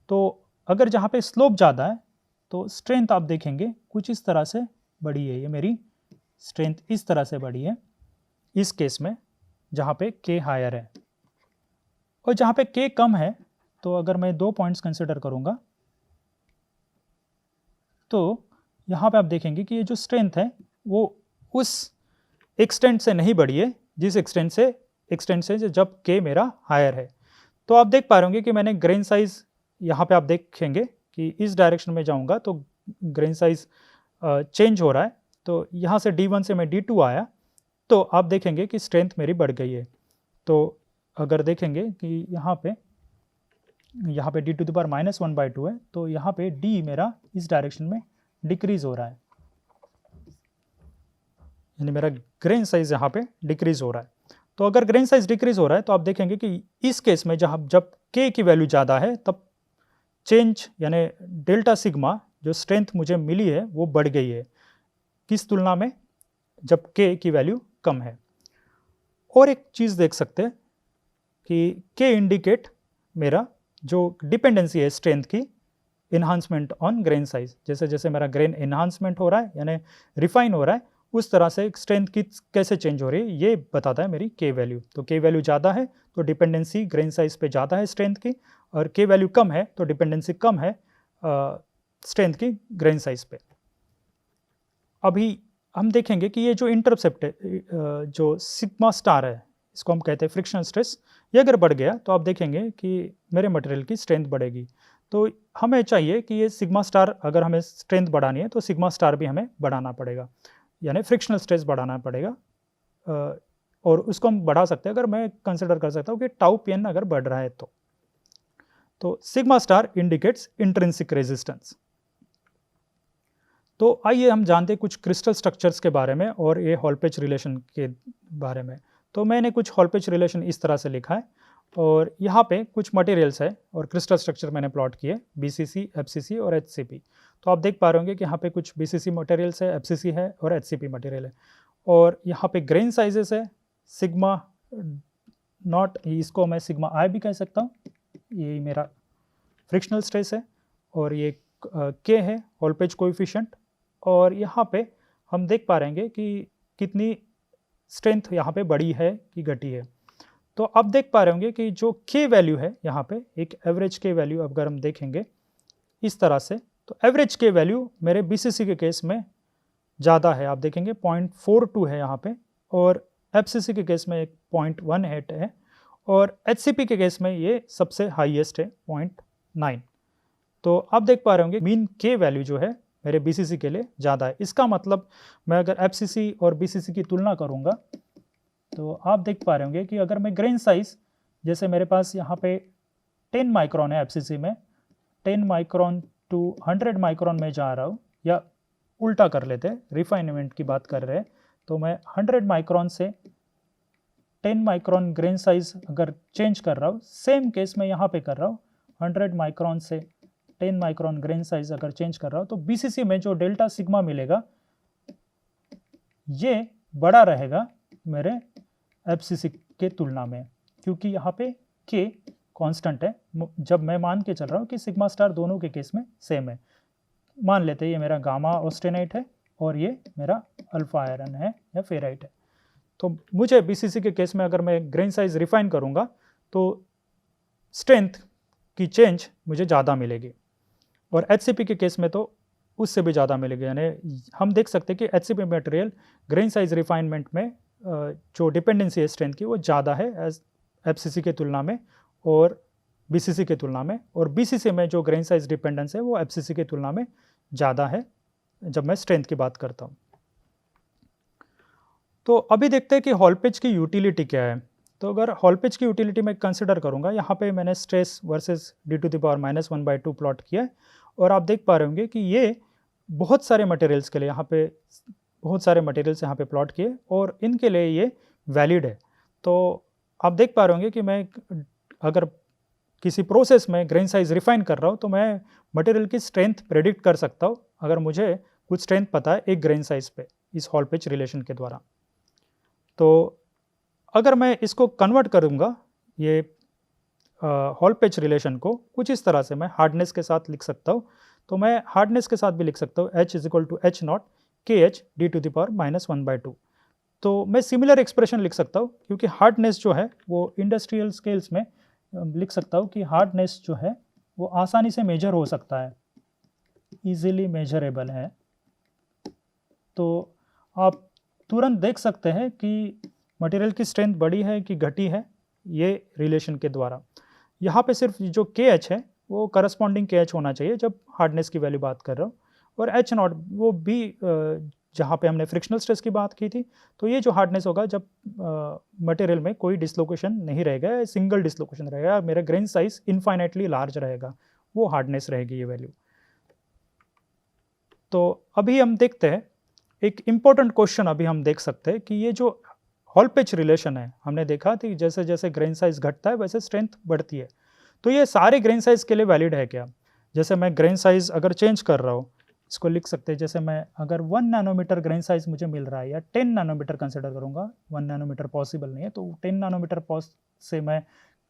तो अगर जहाँ पे स्लोप ज़्यादा है तो स्ट्रेंथ आप देखेंगे कुछ इस तरह से बढ़ी है। ये मेरी स्ट्रेंथ इस तरह से बढ़ी है इस केस में जहाँ पे के हायर है। और जहाँ पे के कम है तो अगर मैं 2 पॉइंट्स कंसिडर करूँगा तो यहाँ पे आप देखेंगे कि ये जो स्ट्रेंथ है वो उस एक्सटेंट से नहीं बढ़ी है जिस एक्सटेंट से जब के मेरा हायर है। तो आप देख पा रहे होंगे कि मैंने ग्रेन साइज यहाँ पे आप देखेंगे कि इस डायरेक्शन में जाऊँगा तो ग्रेन साइज चेंज हो रहा है। तो यहाँ से D1 से मैं D2 आया तो आप देखेंगे कि स्ट्रेंथ मेरी बढ़ गई है। तो अगर देखेंगे कि यहाँ पे D टू द पावर -1/2 है तो यहाँ पे D मेरा इस डायरेक्शन में डिक्रीज हो रहा है यानी मेरा ग्रेन साइज यहाँ पे डिक्रीज हो रहा है। तो अगर ग्रेन साइज डिक्रीज हो रहा है तो आप देखेंगे कि इस केस में जब के की वैल्यू ज़्यादा है तब चेंज यानी डेल्टा सिग्मा जो स्ट्रेंथ मुझे मिली है वो बढ़ गई है किस तुलना में जब के की वैल्यू कम है। और एक चीज़ देख सकते हैं कि के इंडिकेट मेरा जो डिपेंडेंसी है स्ट्रेंथ की इन्हांसमेंट ऑन ग्रेन साइज। जैसे जैसे मेरा ग्रेन इन्हांसमेंट हो रहा है यानी रिफाइन हो रहा है उस तरह से स्ट्रेंथ की कैसे चेंज हो रही है ये बताता है मेरी के वैल्यू। तो के वैल्यू ज़्यादा है तो डिपेंडेंसी ग्रेन साइज पे ज़्यादा है स्ट्रेंथ की, और के वैल्यू कम है तो डिपेंडेंसी कम है स्ट्रेंथ की ग्रेन साइज पे। अभी हम देखेंगे कि ये जो इंटरसेप्ट है जो सिग्मा स्टार है इसको हम कहते हैं फ्रिक्शनल स्ट्रेस, ये अगर बढ़ गया तो आप देखेंगे कि मेरे मटेरियल की स्ट्रेंथ बढ़ेगी। तो हमें चाहिए कि ये सिग्मा स्टार अगर हमें स्ट्रेंथ बढ़ानी है तो सिग्मा स्टार भी हमें बढ़ाना पड़ेगा यानी फ्रिक्शनल स्ट्रेस बढ़ाना पड़ेगा। और उसको हम बढ़ा सकते हैं अगर मैं कंसिडर कर सकता हूँ कि टाउ पीएन अगर बढ़ रहा है तो तो sigma star indicates intrinsic resistance. तो आइए हम जानते हैं कुछ क्रिस्टल स्ट्रक्चर्स के बारे में और ये हॉल पेच रिलेशन के बारे में। तो मैंने कुछ हॉल पेच रिलेशन इस तरह से लिखा है और यहाँ पे कुछ मटेरियल्स है और क्रिस्टल स्ट्रक्चर मैंने प्लॉट किए BCC, FCC और HCP। तो आप देख पा रहे होंगे कि यहाँ पे कुछ BCC मटेरियल्स है, FCC है और HCP मटेरियल है और यहाँ पे ग्रेन साइजेस है सिग्मा नॉट, इसको मैं सिग्मा आई भी कह सकता हूँ, ये मेरा फ्रिक्शनल स्ट्रेस है और ये K है हॉल पेच कोएफिशिएंट और यहाँ पे हम देख पा रहे हैं कि कितनी स्ट्रेंथ यहाँ पे बड़ी है कि घटी है। तो अब देख पा रहे होंगे कि जो K वैल्यू है यहाँ पे एक एवरेज K वैल्यू अगर हम देखेंगे इस तरह से, तो एवरेज K वैल्यू मेरे BCC के केस में ज़्यादा है, आप देखेंगे 0.42 है यहाँ पे और FCC के केस में एक 0.18 है और HCP के केस में ये सबसे हाईएस्ट है 0.9। तो आप देख पा रहे होंगे मीन K वैल्यू जो है मेरे BCC के लिए ज़्यादा है। इसका मतलब मैं अगर FCC और BCC की तुलना करूँगा तो आप देख पा रहे होंगे कि अगर मैं ग्रेन साइज जैसे मेरे पास यहाँ पे 10 माइक्रोन है FCC में, 10 माइक्रोन टू 100 माइक्रोन में जा रहा हूँ या उल्टा कर लेते हैं, रिफाइनमेंट की बात कर रहे हैं, तो मैं 100 माइक्रोन से 10 माइक्रोन ग्रेन साइज अगर चेंज कर रहा हूँ, सेम केस में यहाँ पे कर रहा हूँ 100 माइक्रोन से 10 माइक्रोन ग्रेन साइज अगर चेंज कर रहा हूँ तो BCC में जो डेल्टा सिग्मा मिलेगा ये बड़ा रहेगा मेरे FCC के तुलना में, क्योंकि यहाँ पे K कांस्टेंट है। जब मैं मान के चल रहा हूँ कि सिग्मा स्टार दोनों के केस में सेम है, मान लेते हैं ये मेरा गामा ऑस्टेनाइट है और ये मेरा अल्फा आयरन है या फेराइट है। तो मुझे BCC के केस में अगर मैं ग्रेन साइज रिफाइन करूँगा तो स्ट्रेंथ की चेंज मुझे ज़्यादा मिलेगी और HCP के केस में तो उससे भी ज़्यादा मिलेगी। यानी हम देख सकते हैं कि HCP material grain size refinement में जो डिपेंडेंसी है स्ट्रेंथ की वो ज़्यादा है एज FCC के तुलना में और BCC के तुलना में, और BCC में जो ग्रेन साइज डिपेंडेंस है वो FCC के तुलना में ज़्यादा है जब मैं स्ट्रेंथ की बात करता हूँ। तो अभी देखते हैं कि हॉल पेच की यूटिलिटी क्या है। तो अगर हॉल पेच की यूटिलिटी मैं कंसिडर करूँगा, यहाँ पे मैंने स्ट्रेस वर्सेस D⁻⁻1/2 प्लॉट किया है और आप देख पा रहे होंगे कि ये बहुत सारे मटेरियल्स के लिए यहाँ पे बहुत सारे मटेरियल्स यहाँ पे प्लॉट किए और इनके लिए ये वैलिड है। तो आप देख पा रहे होंगे कि मैं अगर किसी प्रोसेस में ग्रेन साइज रिफाइन कर रहा हूँ तो मैं मटेरियल की स्ट्रेंथ प्रेडिक्ट कर सकता हूँ अगर मुझे कुछ स्ट्रेंथ पता है एक ग्रेन साइज पे इस हॉल पेच रिलेशन के द्वारा। तो अगर मैं इसको कन्वर्ट करूँगा ये हॉल पेच रिलेशन को कुछ इस तरह से मैं हार्डनेस के साथ लिख सकता हूँ। तो मैं हार्डनेस के साथ भी लिख सकता हूँ H = H0 KH D⁻⁻1/2। तो मैं सिमिलर एक्सप्रेशन लिख सकता हूँ क्योंकि हार्डनेस जो है वो इंडस्ट्रियल स्केल्स में लिख सकता हूँ कि हार्डनेस जो है वो आसानी से मेजर हो सकता है, इजीली मेजरेबल है। तो आप तुरंत देख सकते हैं कि मटेरियल की स्ट्रेंथ बड़ी है कि घटी है ये रिलेशन के द्वारा। यहाँ पे सिर्फ जो KH है वो करस्पॉन्डिंग KH होना चाहिए जब हार्डनेस की वैल्यू बात कर रहा हूँ, और H0 वो भी जहाँ पे हमने फ्रिक्शनल स्ट्रेस की बात की थी, तो ये जो हार्डनेस होगा जब मटेरियल में कोई डिसलोकेशन नहीं रहेगा, सिंगल डिसलोकेशन रहेगा, मेरा ग्रेन साइज इनफाइनाइटली लार्ज रहेगा, वो हार्डनेस रहेगी ये वैल्यू। तो अभी हम देखते हैं एक इम्पॉर्टेंट क्वेश्चन अभी हम देख सकते हैं कि ये जो हॉल पेच रिलेशन है हमने देखा कि जैसे जैसे ग्रेन साइज घटता है वैसे स्ट्रेंथ बढ़ती है। तो ये सारे ग्रेन साइज के लिए वैलिड है क्या? जैसे मैं ग्रेन साइज अगर चेंज कर रहा हूँ, इसको लिख सकते हैं जैसे मैं अगर 1 नैनोमीटर ग्रेन साइज मुझे मिल रहा है या 10 नैनोमीटर कंसिडर करूँगा, 1 नैनोमीटर पॉसिबल नहीं है, तो 10 नैनोमीटर से मैं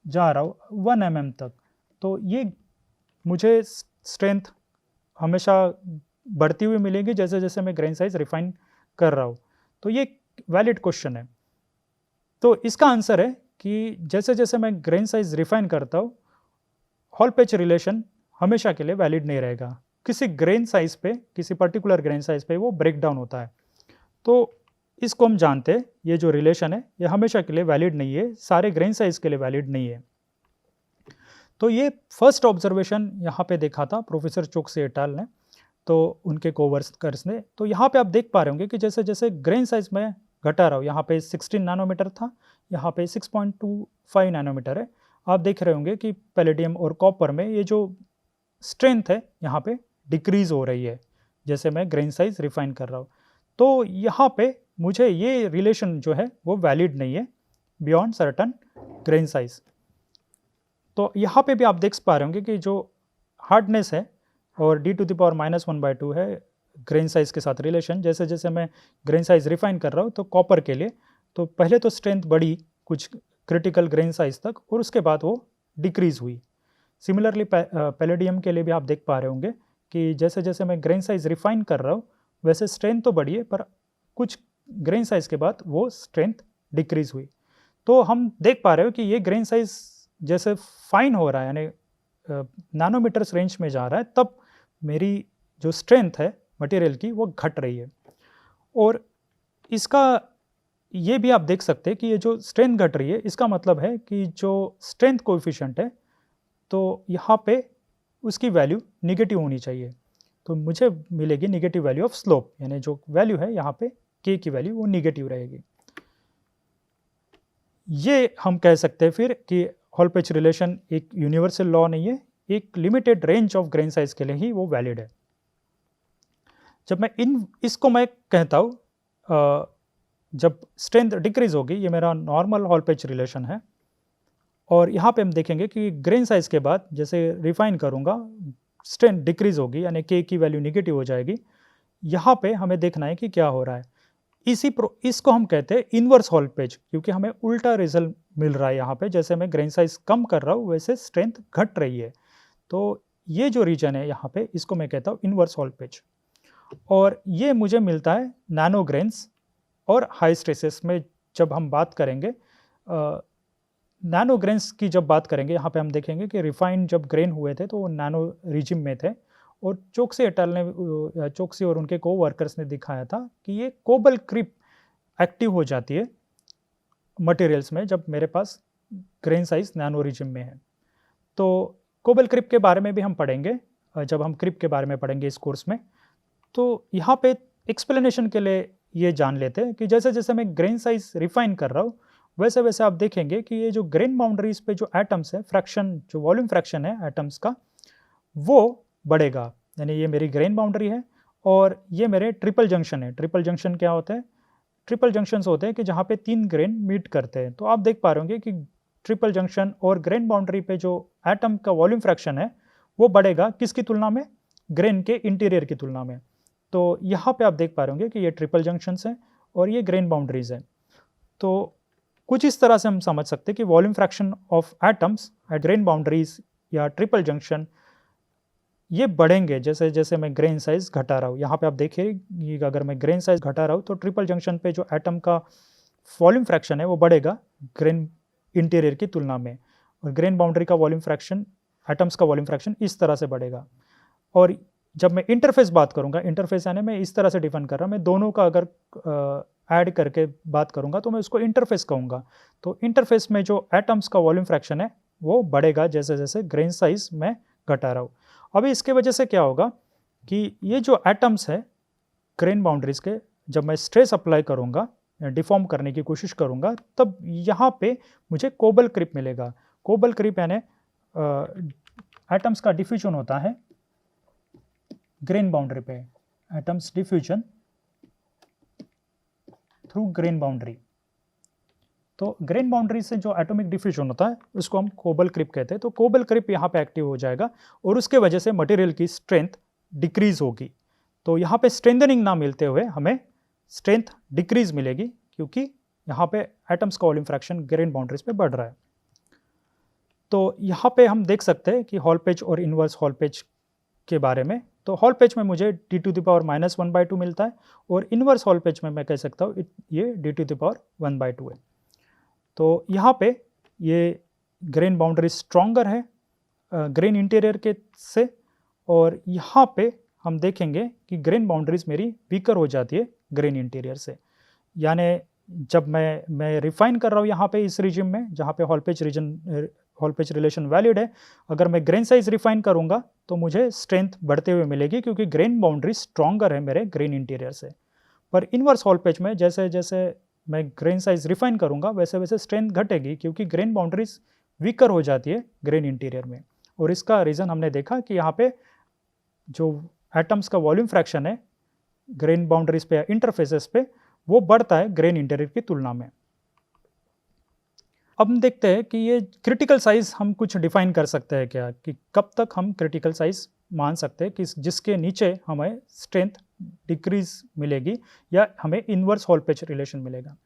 जा रहा हूँ 1 mm तक, तो ये मुझे स्ट्रेंथ हमेशा बढ़ती हुई मिलेगी जैसे जैसे मैं ग्रेन साइज रिफाइन कर रहा हूँ। तो ये वैलिड क्वेश्चन है। तो इसका आंसर है कि जैसे जैसे मैं ग्रेन साइज रिफाइन करता हूँ हॉल पेच रिलेशन हमेशा के लिए वैलिड नहीं रहेगा, किसी ग्रेन साइज पे, किसी पर्टिकुलर ग्रेन साइज पे वो ब्रेक डाउन होता है। तो इसको हम जानते हैं ये जो रिलेशन है ये हमेशा के लिए वैलिड नहीं है, सारे ग्रेन साइज के लिए वैलिड नहीं है। तो ये फर्स्ट ऑब्जर्वेशन यहाँ पे देखा था प्रोफेसर चोक्सी एट अल ने, तो उनके कोवर्कर्स ने। तो यहाँ पे आप देख पा रहे होंगे कि जैसे जैसे ग्रेन साइज में घटा रहा हूँ, यहाँ पे 16 नैनोमीटर था, यहाँ पे 6.25 नैनोमीटर है, आप देख रहे होंगे कि पैलेडियम और कॉपर में ये जो स्ट्रेंथ है यहाँ पे डिक्रीज हो रही है जैसे मैं ग्रेन साइज रिफाइन कर रहा हूँ। तो यहाँ पे मुझे ये रिलेशन जो है वो वैलिड नहीं है बियॉन्ड सर्टन ग्रेन साइज। तो यहाँ पे भी आप देख पा रहे होंगे कि जो हार्डनेस है और d⁻⁻1/2 है ग्रेन साइज के साथ रिलेशन, जैसे जैसे मैं ग्रेन साइज रिफाइन कर रहा हूँ तो कॉपर के लिए तो पहले तो स्ट्रेंथ बढ़ी कुछ क्रिटिकल ग्रेन साइज तक और उसके बाद वो डिक्रीज हुई। सिमिलरली पैलेडियम के लिए भी आप देख पा रहे होंगे कि जैसे जैसे मैं ग्रेन साइज रिफाइन कर रहा हूँ वैसे स्ट्रेंथ तो बढ़ी है पर कुछ ग्रेन साइज के बाद वो स्ट्रेंथ डिक्रीज हुई। तो हम देख पा रहे हो कि ये ग्रेन साइज जैसे फाइन हो रहा है यानी नैनोमीटर्स रेंज में जा रहा है तब मेरी जो स्ट्रेंथ है मटेरियल की वो घट रही है। और इसका ये भी आप देख सकते हैं कि ये जो स्ट्रेंथ घट रही है इसका मतलब है कि जो स्ट्रेंथ कोएफिशिएंट है तो यहाँ पे उसकी वैल्यू निगेटिव होनी चाहिए। तो मुझे मिलेगी निगेटिव वैल्यू ऑफ स्लोप, यानी जो वैल्यू है यहाँ पे के की वैल्यू वो निगेटिव रहेगी। ये हम कह सकते हैं फिर कि हॉल पेच रिलेशन एक यूनिवर्सल लॉ नहीं है, एक limited range of grain size के लिए ही वो वैलिड है। जब मैं इसको मैं कहता हूँ जब स्ट्रेंथ डिक्रीज होगी, ये मेरा नॉर्मल हॉल पेच रिलेशन है। और यहाँ पे हम देखेंगे कि ग्रेन साइज के बाद जैसे रिफाइन करूँगा स्ट्रेंथ डिक्रीज होगी यानी के की वैल्यू निगेटिव हो जाएगी। यहाँ पे हमें देखना है कि क्या हो रहा है। इसको हम कहते हैं इन्वर्स हॉल पेच, क्योंकि हमें उल्टा रिजल्ट मिल रहा है यहाँ पे। जैसे मैं ग्रेन साइज कम कर रहा हूँ वैसे स्ट्रेंथ घट रही है। तो ये जो रीजन है यहाँ पे इसको मैं कहता हूँ इन्वर्स हॉल पेच। और ये मुझे मिलता है नैनो ग्रेन्स और हाई स्ट्रेसेस में। जब हम बात करेंगे नैनो ग्रेन्स की जब बात करेंगे यहाँ पे हम देखेंगे कि रिफाइंड जब ग्रेन हुए थे तो वो नैनो रिजिम में थे। और चोक्सी एटल ने चोक्सी और उनके को वर्कर्स ने दिखाया था कि ये कोबल क्रिप एक्टिव हो जाती है मटेरियल्स में जब मेरे पास ग्रेन साइज नैनो रिजिम में है। तो कोबल क्रिप के बारे में भी हम पढ़ेंगे जब हम क्रिप के बारे में पढ़ेंगे इस कोर्स में। तो यहाँ पे एक्सप्लेनेशन के लिए ये जान लेते हैं कि जैसे जैसे मैं ग्रेन साइज रिफाइन कर रहा हूँ वैसे वैसे आप देखेंगे कि ये जो ग्रेन बाउंड्रीज पे जो एटम्स है, फ्रैक्शन जो वॉल्यूम फ्रैक्शन है एटम्स का वो बढ़ेगा। यानी ये मेरी ग्रेन बाउंड्री है और ये मेरे ट्रिपल जंक्शन है। ट्रिपल जंक्शन क्या होते हैं? ट्रिपल जंक्शंस होते हैं कि जहाँ पे 3 ग्रेन मीट करते हैं। तो आप देख पा रहे होंगे कि ट्रिपल जंक्शन और ग्रेन बाउंड्री पे जो एटम का वॉल्यूम फ्रैक्शन है वो बढ़ेगा किसकी तुलना में? ग्रेन के इंटीरियर की तुलना में। तो यहाँ पे आप देख पा रहे होंगे कि ये ट्रिपल जंक्शंस हैं और ये ग्रेन बाउंड्रीज हैं। तो कुछ इस तरह से हम समझ सकते हैं कि volume fraction of atoms at grain boundaries या ट्रिपल जंक्शन ये बढ़ेंगे जैसे जैसे मैं ग्रेन साइज घटा रहा हूँ। यहाँ पे आप देखिए अगर मैं ग्रेन साइज घटा रहा हूँ तो ट्रिपल जंक्शन पे जो एटम का वॉल्यूम फ्रैक्शन है वो बढ़ेगा ग्रेन इंटीरियर की तुलना में, और ग्रेन बाउंड्री का वॉल्यूम फ्रैक्शन, एटम्स का वॉल्यूम फ्रैक्शन इस तरह से बढ़ेगा। और जब मैं इंटरफेस बात करूँगा, इंटरफेस यानी मैं इस तरह से डिफाइन कर रहा हूँ, मैं दोनों का अगर ऐड करके बात करूँगा तो मैं उसको इंटरफेस कहूँगा। तो इंटरफेस में जो एटम्स का वॉल्यूम फ्रैक्शन है वो बढ़ेगा जैसे जैसे ग्रेन साइज मैं घटा रहा हूँ। अभी इसके वजह से क्या होगा कि ये जो एटम्स है ग्रेन बाउंड्रीज के, जब मैं स्ट्रेस अप्लाई करूँगा, डिफॉर्म करने की कोशिश करूँगा, तब यहाँ पे मुझे कोबल क्रिप मिलेगा। कोबल क्रिप यानी एटम्स का डिफ्यूजन होता है ग्रेन बाउंड्री पे, atoms diffusion through grain boundary. तो ग्रेन बाउंड्री से जो एटॉमिक डिफ्यूजन होता है उसको हम कोबल क्रिप कहते हैं। तो कोबल क्रिप यहाँ पे एक्टिव हो जाएगा और उसके वजह से मटेरियल की स्ट्रेंथ डिक्रीज होगी। तो यहाँ पे स्ट्रेंथनिंग ना मिलते हुए हमें स्ट्रेंथ डिक्रीज मिलेगी, क्योंकि यहाँ पे एटम्स का वॉल्यूम फ्रैक्शन ग्रेन बाउंड्रीज पे बढ़ रहा है। तो यहाँ पे हम देख सकते हैं कि हॉल पेच और इनवर्स हॉल पेच के बारे में। तो हॉल पेच में मुझे d⁻⁻1/2 मिलता है और इनवर्स हॉल पेच में मैं कह सकता हूँ ये d⁻1/2 है। तो यहाँ पे ये ग्रेन बाउंड्री स्ट्रॉन्गर है ग्रेन इंटीरियर के से, और यहाँ पे हम देखेंगे कि ग्रेन बाउंड्रीज मेरी वीकर हो जाती है ग्रेन इंटीरियर से। यानी जब मैं रिफाइन कर रहा हूँ यहाँ पे इस रीजन में जहाँ पे हॉल पेच रिलेशन वैलिड है, अगर मैं ग्रेन साइज रिफाइन करूँगा तो मुझे स्ट्रेंथ बढ़ते हुए मिलेगी, क्योंकि ग्रेन बाउंड्री स्ट्रॉन्गर है मेरे ग्रेन इंटीरियर से। पर इनवर्स हॉल पेच में जैसे जैसे मैं ग्रेन साइज रिफाइन करूँगा वैसे वैसे स्ट्रेंथ घटेगी, क्योंकि ग्रेन बाउंड्रीज वीकर हो जाती है ग्रेन इंटीरियर में। और इसका रीज़न हमने देखा कि यहाँ पे जो एटम्स का वॉल्यूम फ्रैक्शन है ग्रेन बाउंड्रीज पे या इंटरफेसेस पे, वो बढ़ता है ग्रेन इंटीरियर की तुलना में। अब हम देखते हैं कि ये क्रिटिकल साइज हम कुछ डिफाइन कर सकते हैं क्या, कि कब तक हम क्रिटिकल साइज मान सकते हैं कि जिसके नीचे हमें स्ट्रेंथ डिक्रीज मिलेगी या हमें इन्वर्स हॉल पेच रिलेशन मिलेगा।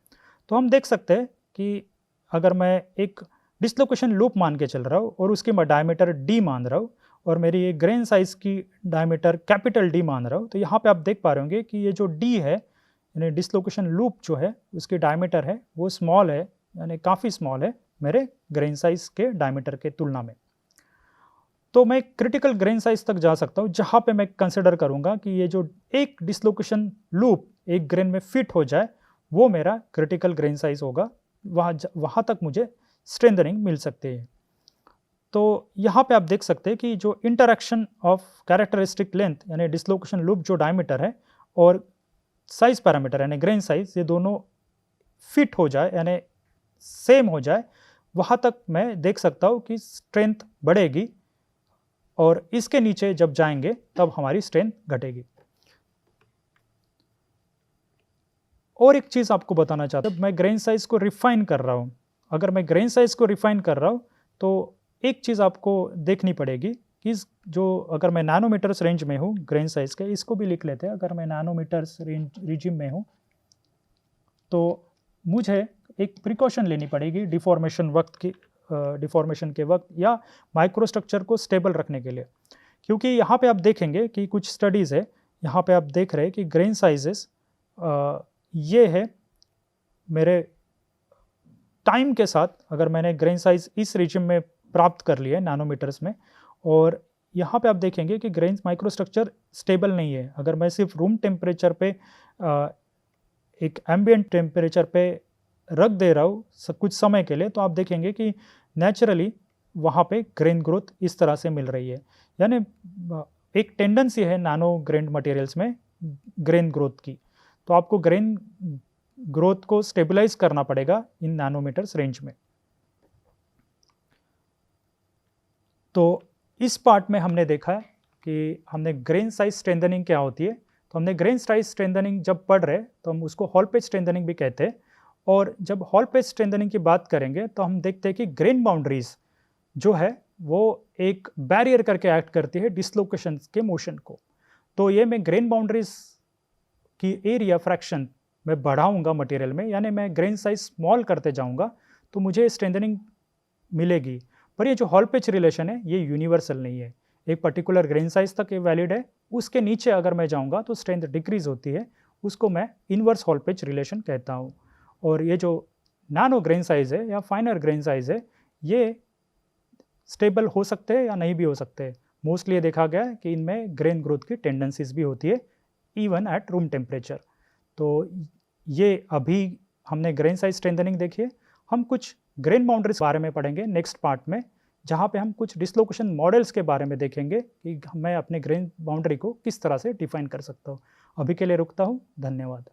तो हम देख सकते हैं कि अगर मैं एक डिसलोकेशन लूप मान के चल रहा हूँ और उसकी मैं डायमीटर डी मान रहा हूँ और मेरी ये ग्रेन साइज की डायमीटर कैपिटल डी मान रहा हूँ, तो यहाँ पे आप देख पा रहे होंगे कि ये जो डी है यानी डिसलोकेशन लूप जो है उसकी डायमीटर है वो स्मॉल है, यानी काफ़ी स्मॉल है मेरे ग्रेन साइज के डायमीटर के तुलना में। तो मैं क्रिटिकल ग्रेन साइज तक जा सकता हूँ जहाँ पे मैं कंसिडर करूँगा कि ये जो एक डिसलोकेशन लूप एक ग्रेन में फिट हो जाए वो मेरा क्रिटिकल ग्रेन साइज होगा, वहाँ तक मुझे स्ट्रेंथनिंग मिल सकती है। तो यहाँ पे आप देख सकते हैं कि जो इंटरेक्शन ऑफ कैरेक्टरिस्टिक लेंथ यानी डिसलोकेशन लूप जो डायमीटर है और साइज पैरामीटर यानी ग्रेन साइज, ये दोनों फिट हो जाए यानी सेम हो जाए, वहाँ तक मैं देख सकता हूँ कि स्ट्रेंथ बढ़ेगी और इसके नीचे जब जाएंगे तब हमारी स्ट्रेंथ घटेगी। और एक चीज़ आपको बताना चाहता हूँ, मैं ग्रेन साइज को रिफाइन कर रहा हूँ। अगर मैं ग्रेन साइज को रिफाइन कर रहा हूँ तो एक चीज़ आपको देखनी पड़ेगी कि जो अगर मैं नैनोमीटर्स रेंज में हूँ ग्रेन साइज के, इसको भी लिख लेते हैं, अगर मैं नैनोमीटर्स रेंज रीजिम में हूँ तो मुझे एक प्रिकॉशन लेनी पड़ेगी डिफॉर्मेशन के वक्त या माइक्रोस्ट्रक्चर को स्टेबल रखने के लिए। क्योंकि यहाँ पे आप देखेंगे कि कुछ स्टडीज़ है, यहाँ पे आप देख रहे हैं कि ग्रेन साइजेस ये है मेरे टाइम के साथ, अगर मैंने ग्रेन साइज इस रीजन में प्राप्त कर लिया है नैनोमीटर्स में, और यहाँ पे आप देखेंगे कि ग्रेन माइक्रोस्ट्रक्चर स्टेबल नहीं है। अगर मैं सिर्फ रूम टेम्परेचर पे एक एम्बिएंट टेम्परेचर पे रख दे रहा हूँ कुछ समय के लिए, तो आप देखेंगे कि नेचुरली वहाँ पे ग्रेन ग्रोथ इस तरह से मिल रही है। यानी एक टेंडेंसी है नैनो ग्रेन मटेरियल्स में ग्रेन ग्रोथ की, तो आपको ग्रेन ग्रोथ को स्टेबलाइज करना पड़ेगा इन नैनोमीटर्स रेंज में। तो इस पार्ट में हमने देखा है कि हमने ग्रेन साइज स्ट्रेंथनिंग क्या होती है। तो हमने ग्रेन साइज स्ट्रेंथनिंग जब पढ़ रहे तो हम उसको हॉल पेच स्ट्रेंथनिंग भी कहते हैं, और जब हॉल पेच स्ट्रेंथनिंग की बात करेंगे तो हम देखते हैं कि ग्रेन बाउंड्रीज जो है वो एक बैरियर करके एक्ट करती है डिसलोकेशन के मोशन को। तो ये मैं ग्रेन बाउंड्रीज की एरिया फ्रैक्शन मैं बढ़ाऊंगा मटेरियल में, यानी मैं ग्रेन साइज स्मॉल करते जाऊंगा तो मुझे स्ट्रेंथनिंग मिलेगी। पर ये जो हॉल पेच रिलेशन है ये यूनिवर्सल नहीं है, एक पर्टिकुलर ग्रेन साइज तक ये वैलिड है, उसके नीचे अगर मैं जाऊंगा तो स्ट्रेंथ डिक्रीज होती है, उसको मैं इन्वर्स हॉल पेच रिलेशन कहता हूँ। और ये जो नैनो ग्रेन साइज है या फाइनर ग्रेन साइज है ये स्टेबल हो सकते हैं या नहीं भी हो सकते। मोस्टली ये देखा गया है कि इनमें ग्रेन ग्रोथ की टेंडेंसीज भी होती है इवन एट रूम टेम्परेचर। तो ये अभी हमने ग्रेन साइज स्ट्रेंथनिंग देखी है। हम कुछ ग्रेन बाउंड्रीज बारे में पढ़ेंगे नेक्स्ट पार्ट में, जहाँ पे हम कुछ डिसलोकेशन मॉडल्स के बारे में देखेंगे कि मैं अपने ग्रेन बाउंड्री को किस तरह से डिफाइन कर सकता हूँ। अभी के लिए रुकता हूँ, धन्यवाद।